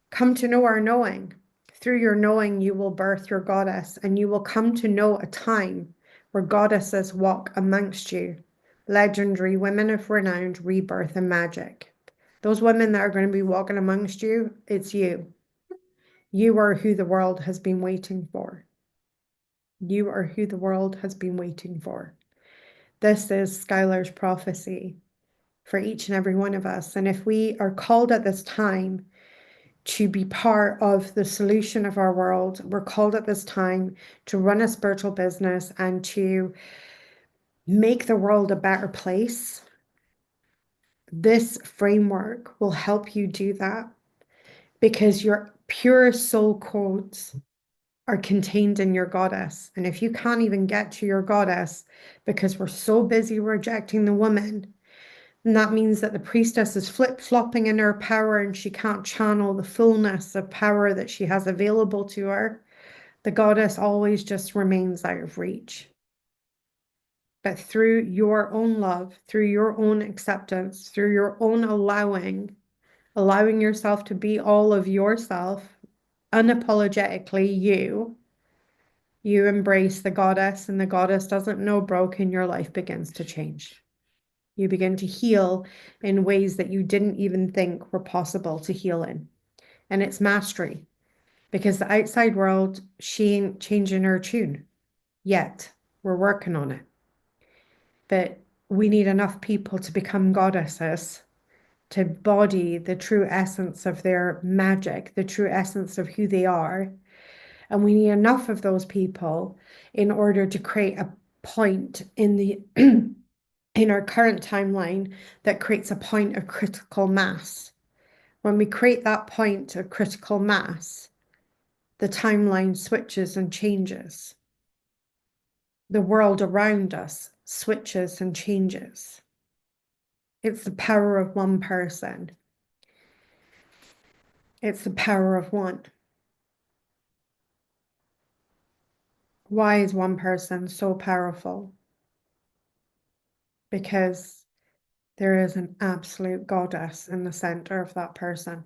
come to know our knowing, through your knowing, you will birth your goddess, and you will come to know a time where goddesses walk amongst you. Legendary women of renown, rebirth, and magic. Those women that are going to be walking amongst you, it's you. You are who the world has been waiting for. You are who the world has been waiting for. This is Skylar's prophecy for each and every one of us. And if we are called at this time to be part of the solution of our world, we're called at this time to run a spiritual business and to make the world a better place. This framework will help you do that because your pure soul codes are contained in your goddess. And if you can't even get to your goddess because we're so busy rejecting the woman, then that means that the priestess is flip-flopping in her power and she can't channel the fullness of power that she has available to her. The goddess always just remains out of reach. But through your own love, through your own acceptance, through your own allowing yourself to be all of yourself, unapologetically you embrace the goddess, and the goddess doesn't know broken, your life begins to change. You begin to heal in ways that you didn't even think were possible to heal in. And it's mastery, because the outside world, she ain't changing her tune yet. We're working on it. But we need enough people to become goddesses, to embody the true essence of their magic, the true essence of who they are. And we need enough of those people in order to create a point in the in our current timeline that creates a point of critical mass. When we create that point of critical mass, the timeline switches and changes. The world around us switches and changes. It's the power of one person. It's the power of one. Why is one person so powerful? Because there is an absolute goddess in the center of that person.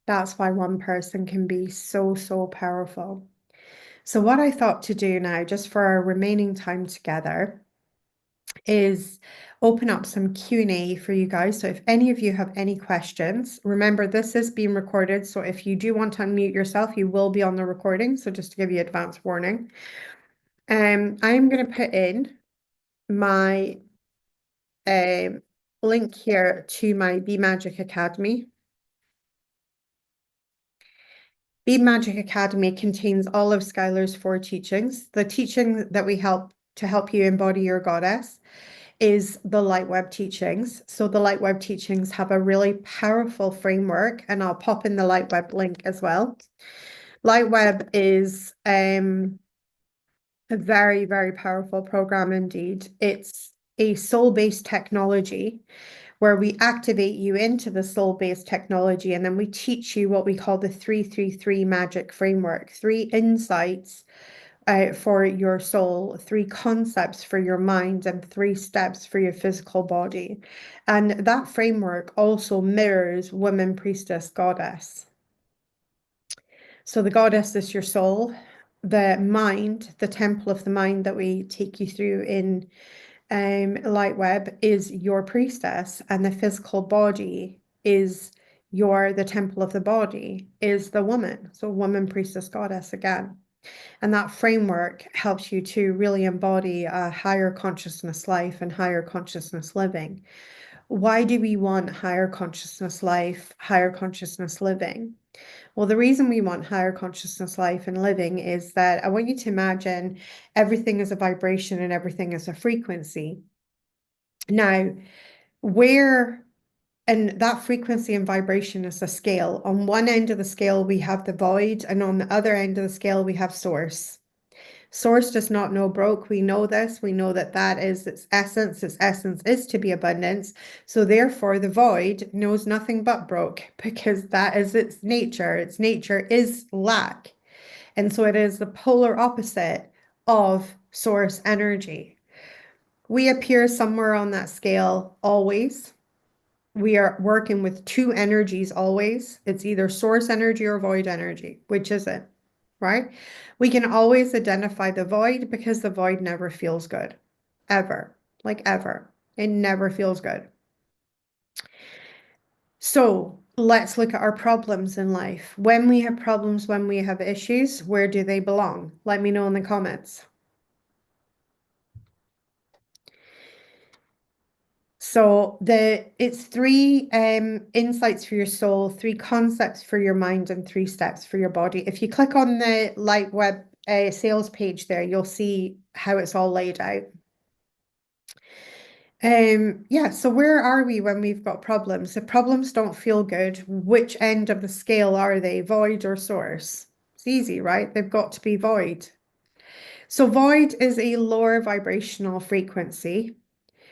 That's why one person can be so, so powerful. So what I thought to do now, just for our remaining time together, is open up some Q&A for you guys. So if any of you have any questions, remember this is being recorded. So if you do want to unmute yourself, you will be on the recording. So just to give you advance warning. I'm going to put in my link here to my Be Magic Academy. Be Magic Academy contains all of Skylar's 4 teachings. The teaching that we help to help you embody your goddess is the Lightweb teachings. So the Lightweb teachings have a really powerful framework, and I'll pop in the Lightweb link as well. Lightweb is a very, very powerful program indeed. It's a soul-based technology where we activate you into the soul-based technology, and then we teach you what we call the 333 magic framework, 3 insights for your soul, 3 concepts for your mind, and 3 steps for your physical body. And that framework also mirrors woman, priestess, goddess. So the goddess is your soul, the mind, the temple of the mind that we take you through in Lightweb is your priestess, and the physical body is the temple of the body is the woman. So woman, priestess, goddess again. And that framework helps you to really embody a higher consciousness life and higher consciousness living. Why do we want higher consciousness life, higher consciousness living? Well, the reason we want higher consciousness life and living is that I want you to imagine everything is a vibration and everything is a frequency. Now, and that frequency and vibration is a scale. On one end of the scale, we have the void, and on the other end of the scale, we have source. Source does not know broke. We know this. We know that that is its essence. Its essence is to be abundance. So therefore, the void knows nothing but broke, because that is its nature. Its nature is lack. And so it is the polar opposite of source energy. We appear somewhere on that scale always. We are working with 2 energies always. It's either source energy or void energy. Which is it? Right? We can always identify the void because the void never feels good. Ever. Like ever. It never feels good. So let's look at our problems in life. When we have problems, when we have issues, where do they belong? Let me know in the comments. So it's 3 insights for your soul, 3 concepts for your mind, and 3 steps for your body. If you click on the Lightweb sales page there, you'll see how it's all laid out. Yeah, so where are we when we've got problems? If problems don't feel good, which end of the scale are they, void or source? It's easy, right? They've got to be void. So void is a lower vibrational frequency.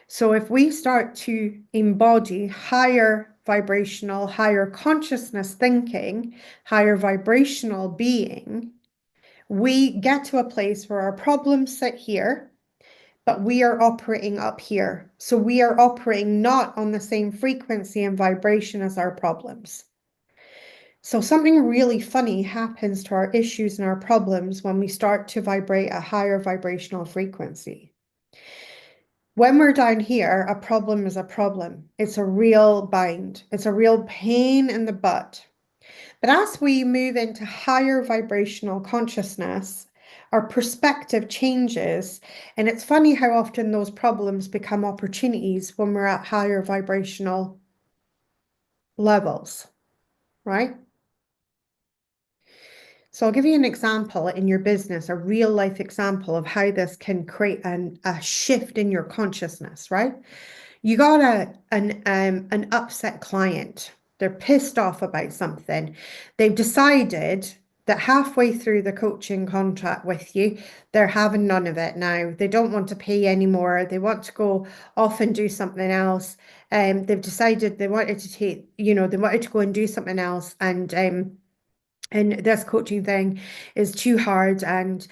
So if we start to embody higher vibrational, higher consciousness thinking, higher vibrational being, we get to a place where our problems sit here, but we are operating up here. So we are operating not on the same frequency and vibration as our problems. So something really funny happens to our issues and our problems when we start to vibrate a higher vibrational frequency. When we're down here, a problem is a problem. It's a real bind. It's a real pain in the butt. But as we move into higher vibrational consciousness, our perspective changes. And it's funny how often those problems become opportunities when we're at higher vibrational levels, right? So I'll give you an example in your business, a real life example of how this can create a shift in your consciousness, right? You got an upset client. They're pissed off about something. They've decided that halfway through the coaching contract with you, they're having none of it now. They don't want to pay anymore. They want to go off and do something else. They've decided they wanted to take, they wanted to go and do something else, and this coaching thing is too hard, and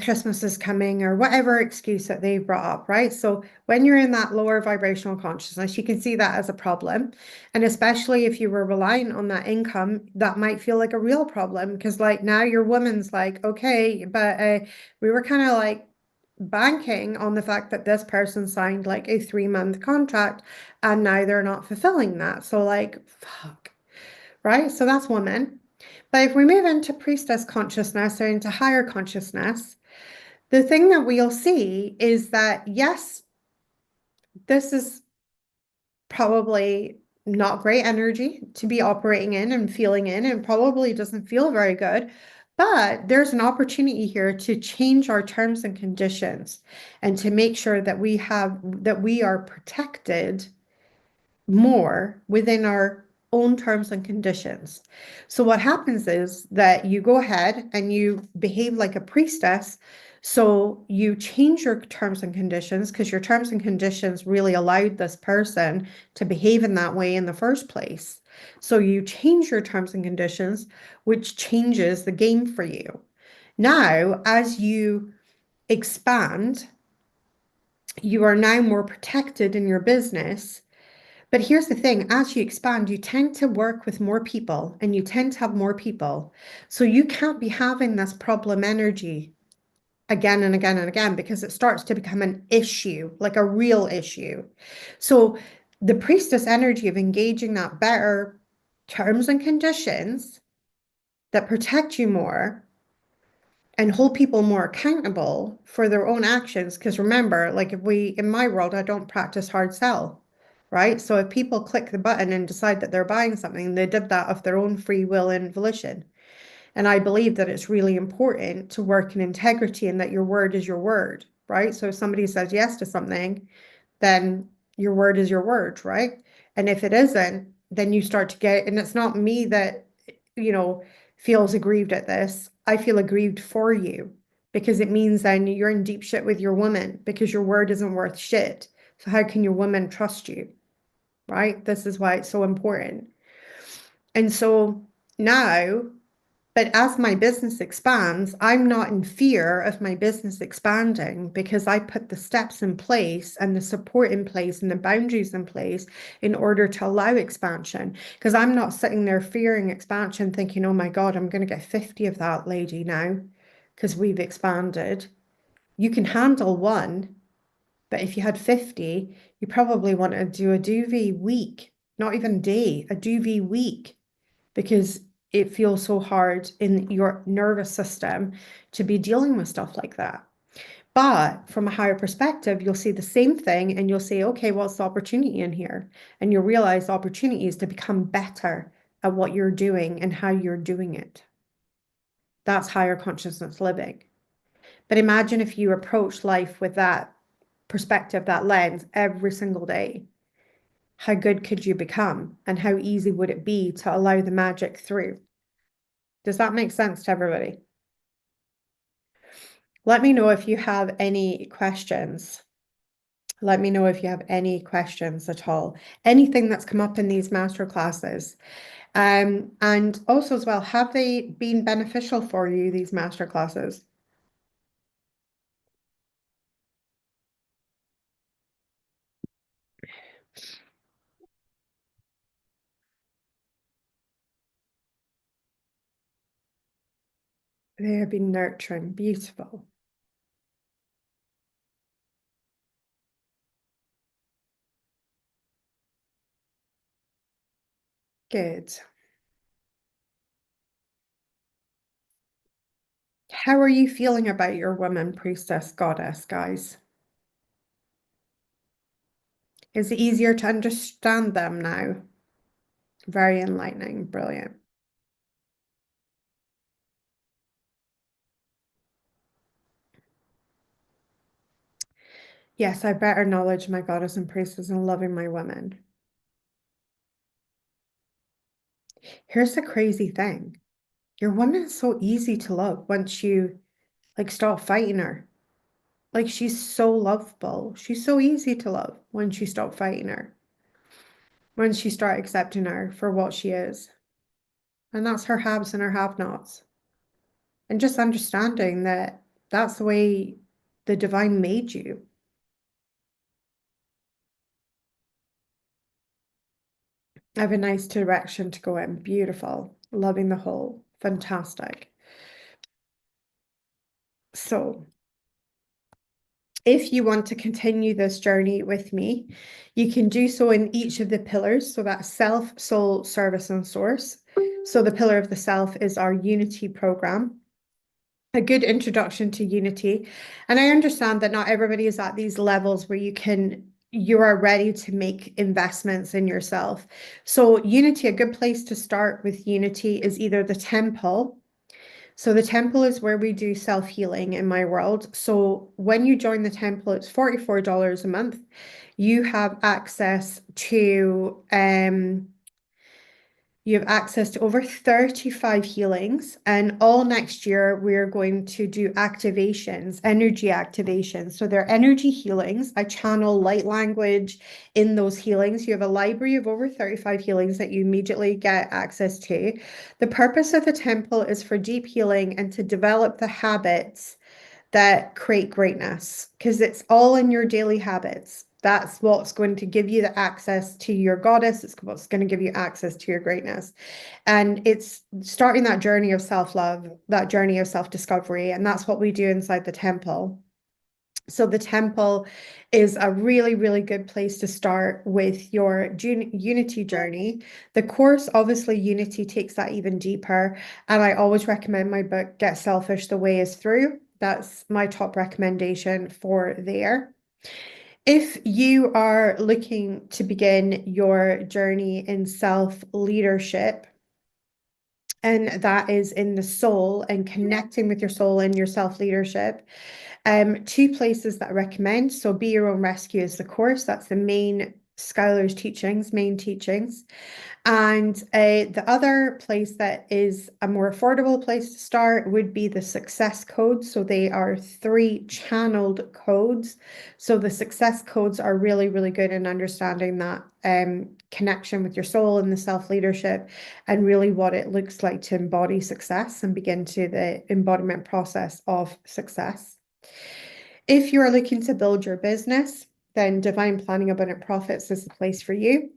Christmas is coming, or whatever excuse that they've brought up, right? So when you're in that lower vibrational consciousness, you can see that as a problem. And especially if you were relying on that income, that might feel like a real problem, because like now your woman's like, okay, but we were kind of like banking on the fact that this person signed like a 3-month contract and now they're not fulfilling that. So like, fuck, right? So that's woman. But if we move into priestess consciousness or into higher consciousness, the thing that we'll see is that, yes, this is probably not great energy to be operating in and feeling in, and probably doesn't feel very good. But there's an opportunity here to change our terms and conditions and to make sure that we are protected more within our own terms and conditions. So what happens is that you go ahead and you behave like a priestess. So you change your terms and conditions because your terms and conditions really allowed this person to behave in that way in the first place. So you change your terms and conditions, which changes the game for you. Now, as you expand, you are now more protected in your business, but here's the thing, as you expand, you tend to work with more people and you tend to have more people. So you can't be having this problem energy again and again and again because it starts to become an issue, like a real issue. So the priestess energy of engaging that better terms and conditions that protect you more and hold people more accountable for their own actions. Because remember, like if we, in my world, I don't practice hard sell, right? So if people click the button and decide that they're buying something, they did that of their own free will and volition. And I believe that it's really important to work in integrity and that your word is your word, right? So if somebody says yes to something, then your word is your word, right? And if it isn't, then you start to get, and it's not me that, you know, feels aggrieved at this. I feel aggrieved for you because it means then you're in deep shit with your woman because your word isn't worth shit. So how can your woman trust you, right? This is why it's so important. And so now, but as my business expands, I'm not in fear of my business expanding because I put the steps in place and the support in place and the boundaries in place in order to allow expansion. Because I'm not sitting there fearing expansion, thinking, oh my God, I'm going to get 50 of that lady now because we've expanded. You can handle one, but if you had 50, you probably want to do a duvet week, not even day, a duvet week because it feels so hard in your nervous system to be dealing with stuff like that. But from a higher perspective, you'll see the same thing and you'll say, okay, what's the opportunity in here? And you'll realize the opportunity is to become better at what you're doing and how you're doing it. That's higher consciousness living. But imagine if you approach life with that perspective, that lens every single day, how good could you become and how easy would it be to allow the magic through? Does that make sense to everybody? Let me know if you have any questions. Let me know if you have any questions at all. Anything that's come up in these master classes. And also as well, have they been beneficial for you, these master classes? They have been nurturing, beautiful. Good. How are you feeling about your woman, priestess, goddess, guys? Is it easier to understand them now? Very enlightening, brilliant. Yes, I better acknowledge my goddess and priestess and loving my women. Here's the crazy thing. Your woman is so easy to love once you like stop fighting her. Like she's so lovable. She's so easy to love once you stop fighting her. Once you start accepting her for what she is. And that's her haves and her have-nots. And just understanding that that's the way the divine made you. I have a nice direction to go in. Beautiful. Loving the whole. Fantastic. So, if you want to continue this journey with me, you can do so in each of the pillars. So that's self, soul, service, and source. So the pillar of the self is our unity program, a good introduction to unity. And I understand that not everybody is at these levels where you are ready to make investments in yourself. So unity, a good place to start with unity is either the temple. So the temple is where we do self-healing in my world. So when you join the temple, it's $44 a month. You have access to over 35 healings, and all next year we're going to do activations, energy activations. So they're energy healings. I channel light language in those healings. You have a library of over 35 healings that you immediately get access to. The purpose of the temple is for deep healing and to develop the habits that create greatness, because it's all in your daily habits. That's what's going to give you the access to your goddess. It's what's going to give you access to your greatness. And it's starting that journey of self-love, that journey of self-discovery. And that's what we do inside the temple. So the temple is a really, really good place to start with your unity journey. The course, obviously, unity takes that even deeper. And I always recommend my book, Get Selfish, The Way Is Through. That's my top recommendation for there. If you are looking to begin your journey in self-leadership, and that is in the soul and connecting with your soul and your self-leadership, two places that I recommend. So Be Your Own Rescue is the course. That's the main Skylar's teachings, main teachings. And the other place that is a more affordable place to start would be the success codes. So they are 3 channeled codes. So the success codes are really, really good in understanding that connection with your soul and the self-leadership and really what it looks like to embody success and begin to the embodiment process of success. If you are looking to build your business, then Divine Planning Abundant Profits is the place for you.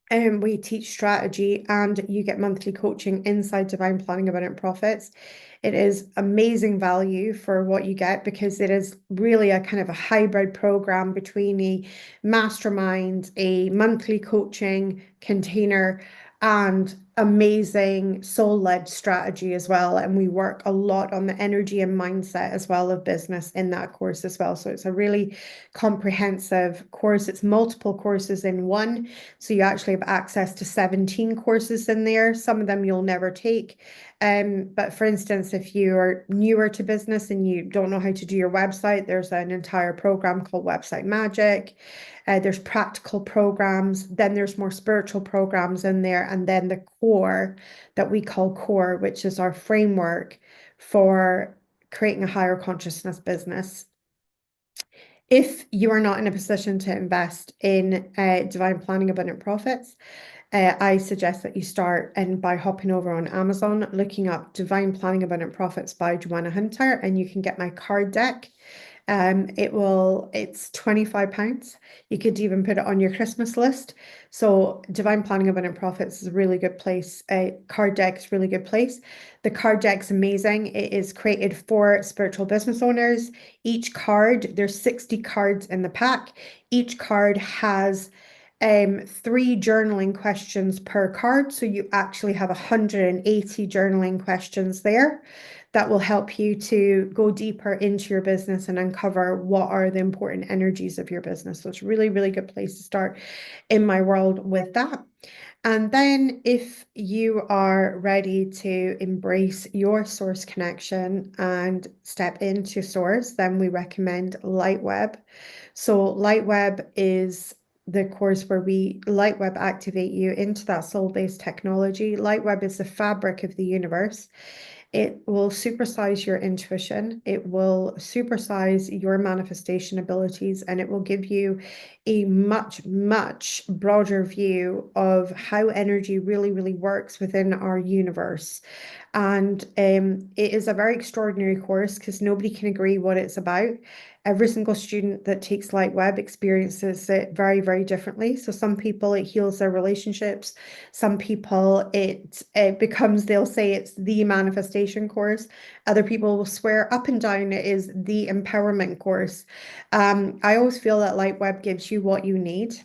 And we teach strategy and you get monthly coaching inside Divine Planning Abundant Profits. It is amazing value for what you get because it is really a kind of a hybrid program between a mastermind, a monthly coaching container, and amazing soul-led strategy as well. And we work a lot on the energy and mindset as well of business in that course as well. So it's a really comprehensive course. It's multiple courses in one. So you actually have access to 17 courses in there. Some of them you'll never take. But for instance, if you are newer to business and you don't know how to do your website, there's an entire program called Website Magic. There's practical programs, then there's more spiritual programs in there, and then the core that we call core, which is our framework for creating a higher consciousness business. If you are not in a position to invest in Divine Planning Abundant Profits, I suggest that you start and by hopping over on Amazon, looking up Divine Planning Abundant Profits by Joanna Hunter, and you can get my card deck. It's £25. You could even put it on your Christmas list. So Divine Planning Abundant Profits is a really good place. Card deck is a really good place. The card deck's amazing. It is created for spiritual business owners. Each card, there's 60 cards in the pack. Each card has 3 journaling questions per card. So you actually have 180 journaling questions there that will help you to go deeper into your business and uncover what are the important energies of your business. So it's a really, really good place to start in my world with that. And then if you are ready to embrace your source connection and step into source, then we recommend Lightweb. So Lightweb is the course where we Lightweb activate you into that soul-based technology. Lightweb is the fabric of the universe. It will supersize your intuition. It will supersize your manifestation abilities, and it will give you a much, much broader view of how energy really, really works within our universe. And it is a very extraordinary course because nobody can agree what it's about. Every single student that takes Lightweb experiences it very, very differently. So some people it heals their relationships. Some people it becomes, they'll say it's the manifestation course. Other people will swear up and down it is the empowerment course. I always feel that Lightweb gives you what you need.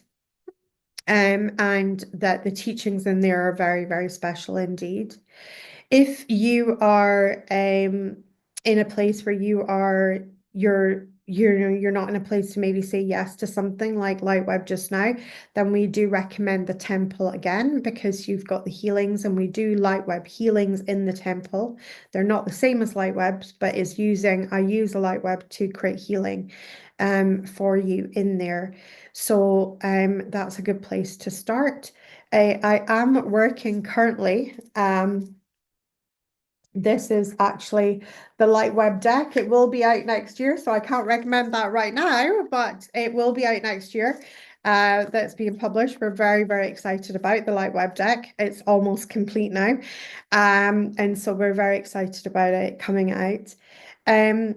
And that the teachings in there are very, very special indeed. If you are in a place where you're not in a place to maybe say yes to something like Lightweb just now, then we do recommend the temple again because you've got the healings, and we do Lightweb healings in the temple. They're not the same as Lightwebs, but I use a Lightweb to create healing for you in there. So that's a good place to start. I am working currently. This is actually the Lightweb deck. It will be out next year, so I can't recommend that right now, but it will be out next year. That's being published. We're very, very excited about the Lightweb deck. It's almost complete now. And so we're very excited about it coming out.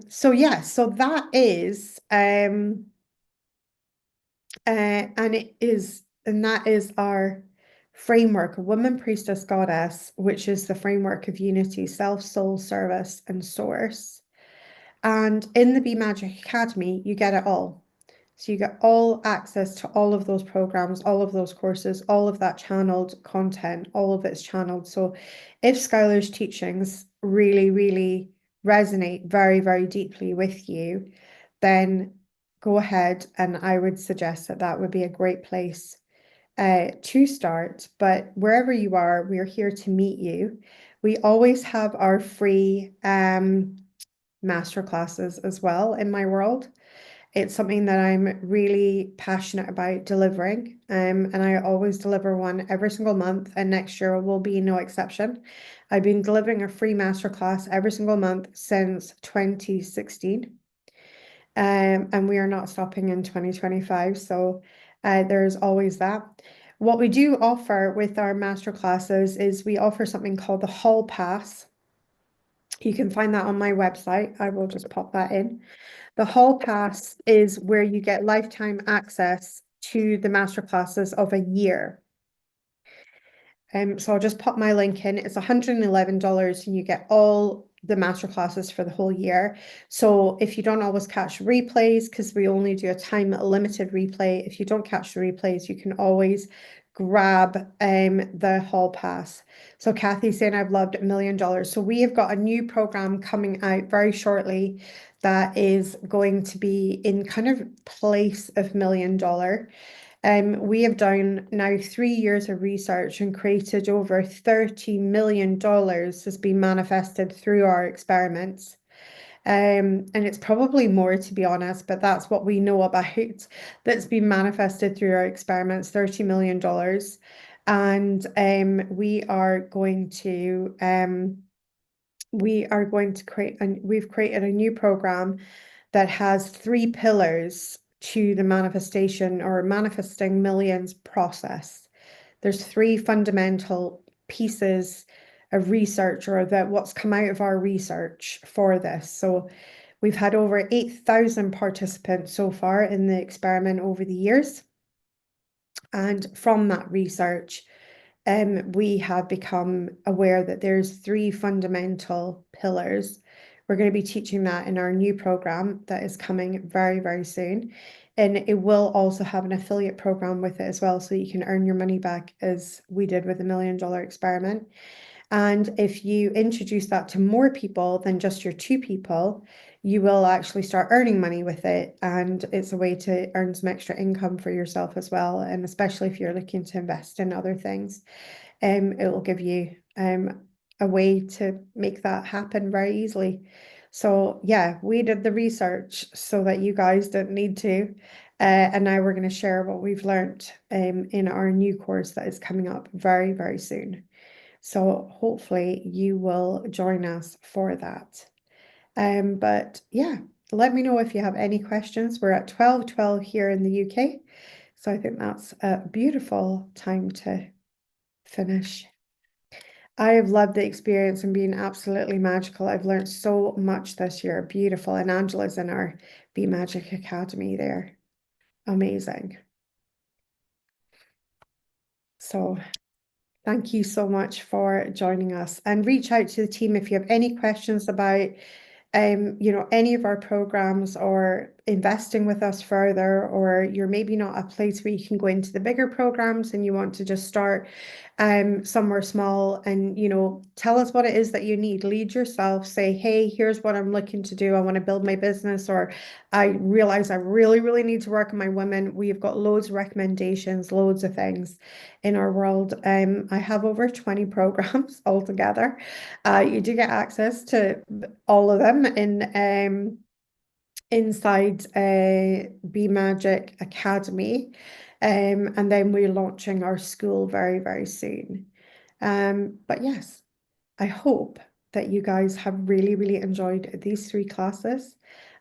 So yeah, so that is and that is our framework, Woman, Priestess, Goddess, which is the framework of unity, self, soul, service, and source. And in the Be Magic Academy, you get it all. So you get all access to all of those programs, all of those courses, all of that channeled content, all of it's channeled. So if Skylar's teachings really, really resonate very, very deeply with you, then go ahead, and I would suggest that that would be a great place to start. But wherever you are, we are here to meet you. We always have our free master classes as well in my world. It's something that I'm really passionate about delivering, and I always deliver one every single month, and next year will be no exception. I've been delivering a free masterclass every single month since 2016. And we are not stopping in 2025. So there's always that. What we do offer with our masterclasses is we offer something called the Hall Pass. You can find that on my website. I will just pop that in. The Hall Pass is where you get lifetime access to the masterclasses of a year. So I'll just pop my link in. It's $111 and you get all the masterclasses for the whole year. So if you don't always catch replays, because we only do a time limited replay, if you don't catch the replays, you can always grab the hall pass. So Kathy's saying I've loved $1 million. So we have got a new program coming out very shortly that is going to be in kind of place of $1 million. We have done now 3 years of research and created over $30 million has been manifested through our experiments. And it's probably more, to be honest, but that's what we know about that's been manifested through our experiments, $30 million. And we are going to create, and we've created a new program that has three pillars to the manifestation or manifesting millions process. There's three fundamental pieces of research or that what's come out of our research for this. So we've had over 8,000 participants so far in the experiment over the years. And from that research, we have become aware that there's three fundamental pillars. We're going to be teaching that in our new program that is coming very, very soon. And it will also have an affiliate program with it as well, so you can earn your money back as we did with the $1 million experiment. And if you introduce that to more people than just your two people, you will actually start earning money with it. And it's a way to earn some extra income for yourself as well. And especially if you're looking to invest in other things, it will give you a way to make that happen very easily. So yeah, we did the research so that you guys didn't need to. And now we're going to share what we've learned in our new course that is coming up very, very soon. So hopefully you will join us for that. But yeah, let me know if you have any questions. We're at 12:12 here in the UK. So I think that's a beautiful time to finish. I have loved the experience and been absolutely magical. I've learned so much this year. Beautiful. And Angela's in our Be Magic Academy there. Amazing. So thank you so much for joining us, and reach out to the team if you have any questions about any of our programs or investing with us further, or you're maybe not a place where you can go into the bigger programs and you want to just start somewhere small, and tell us what it is that you need. Lead yourself, say, hey, here's what I'm looking to do. I want to build my business, or I realize I really, really need to work on my women. We've got loads of recommendations, loads of things in our world. I have over 20 programs altogether. You do get access to all of them inside Be Magic Academy. And then we're launching our school very, very soon. But yes, I hope that you guys have really, really enjoyed these three classes.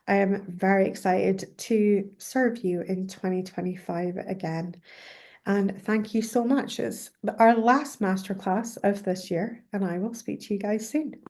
I am very excited to serve you in 2025 again. And thank you so much. It's our last masterclass of this year, and I will speak to you guys soon.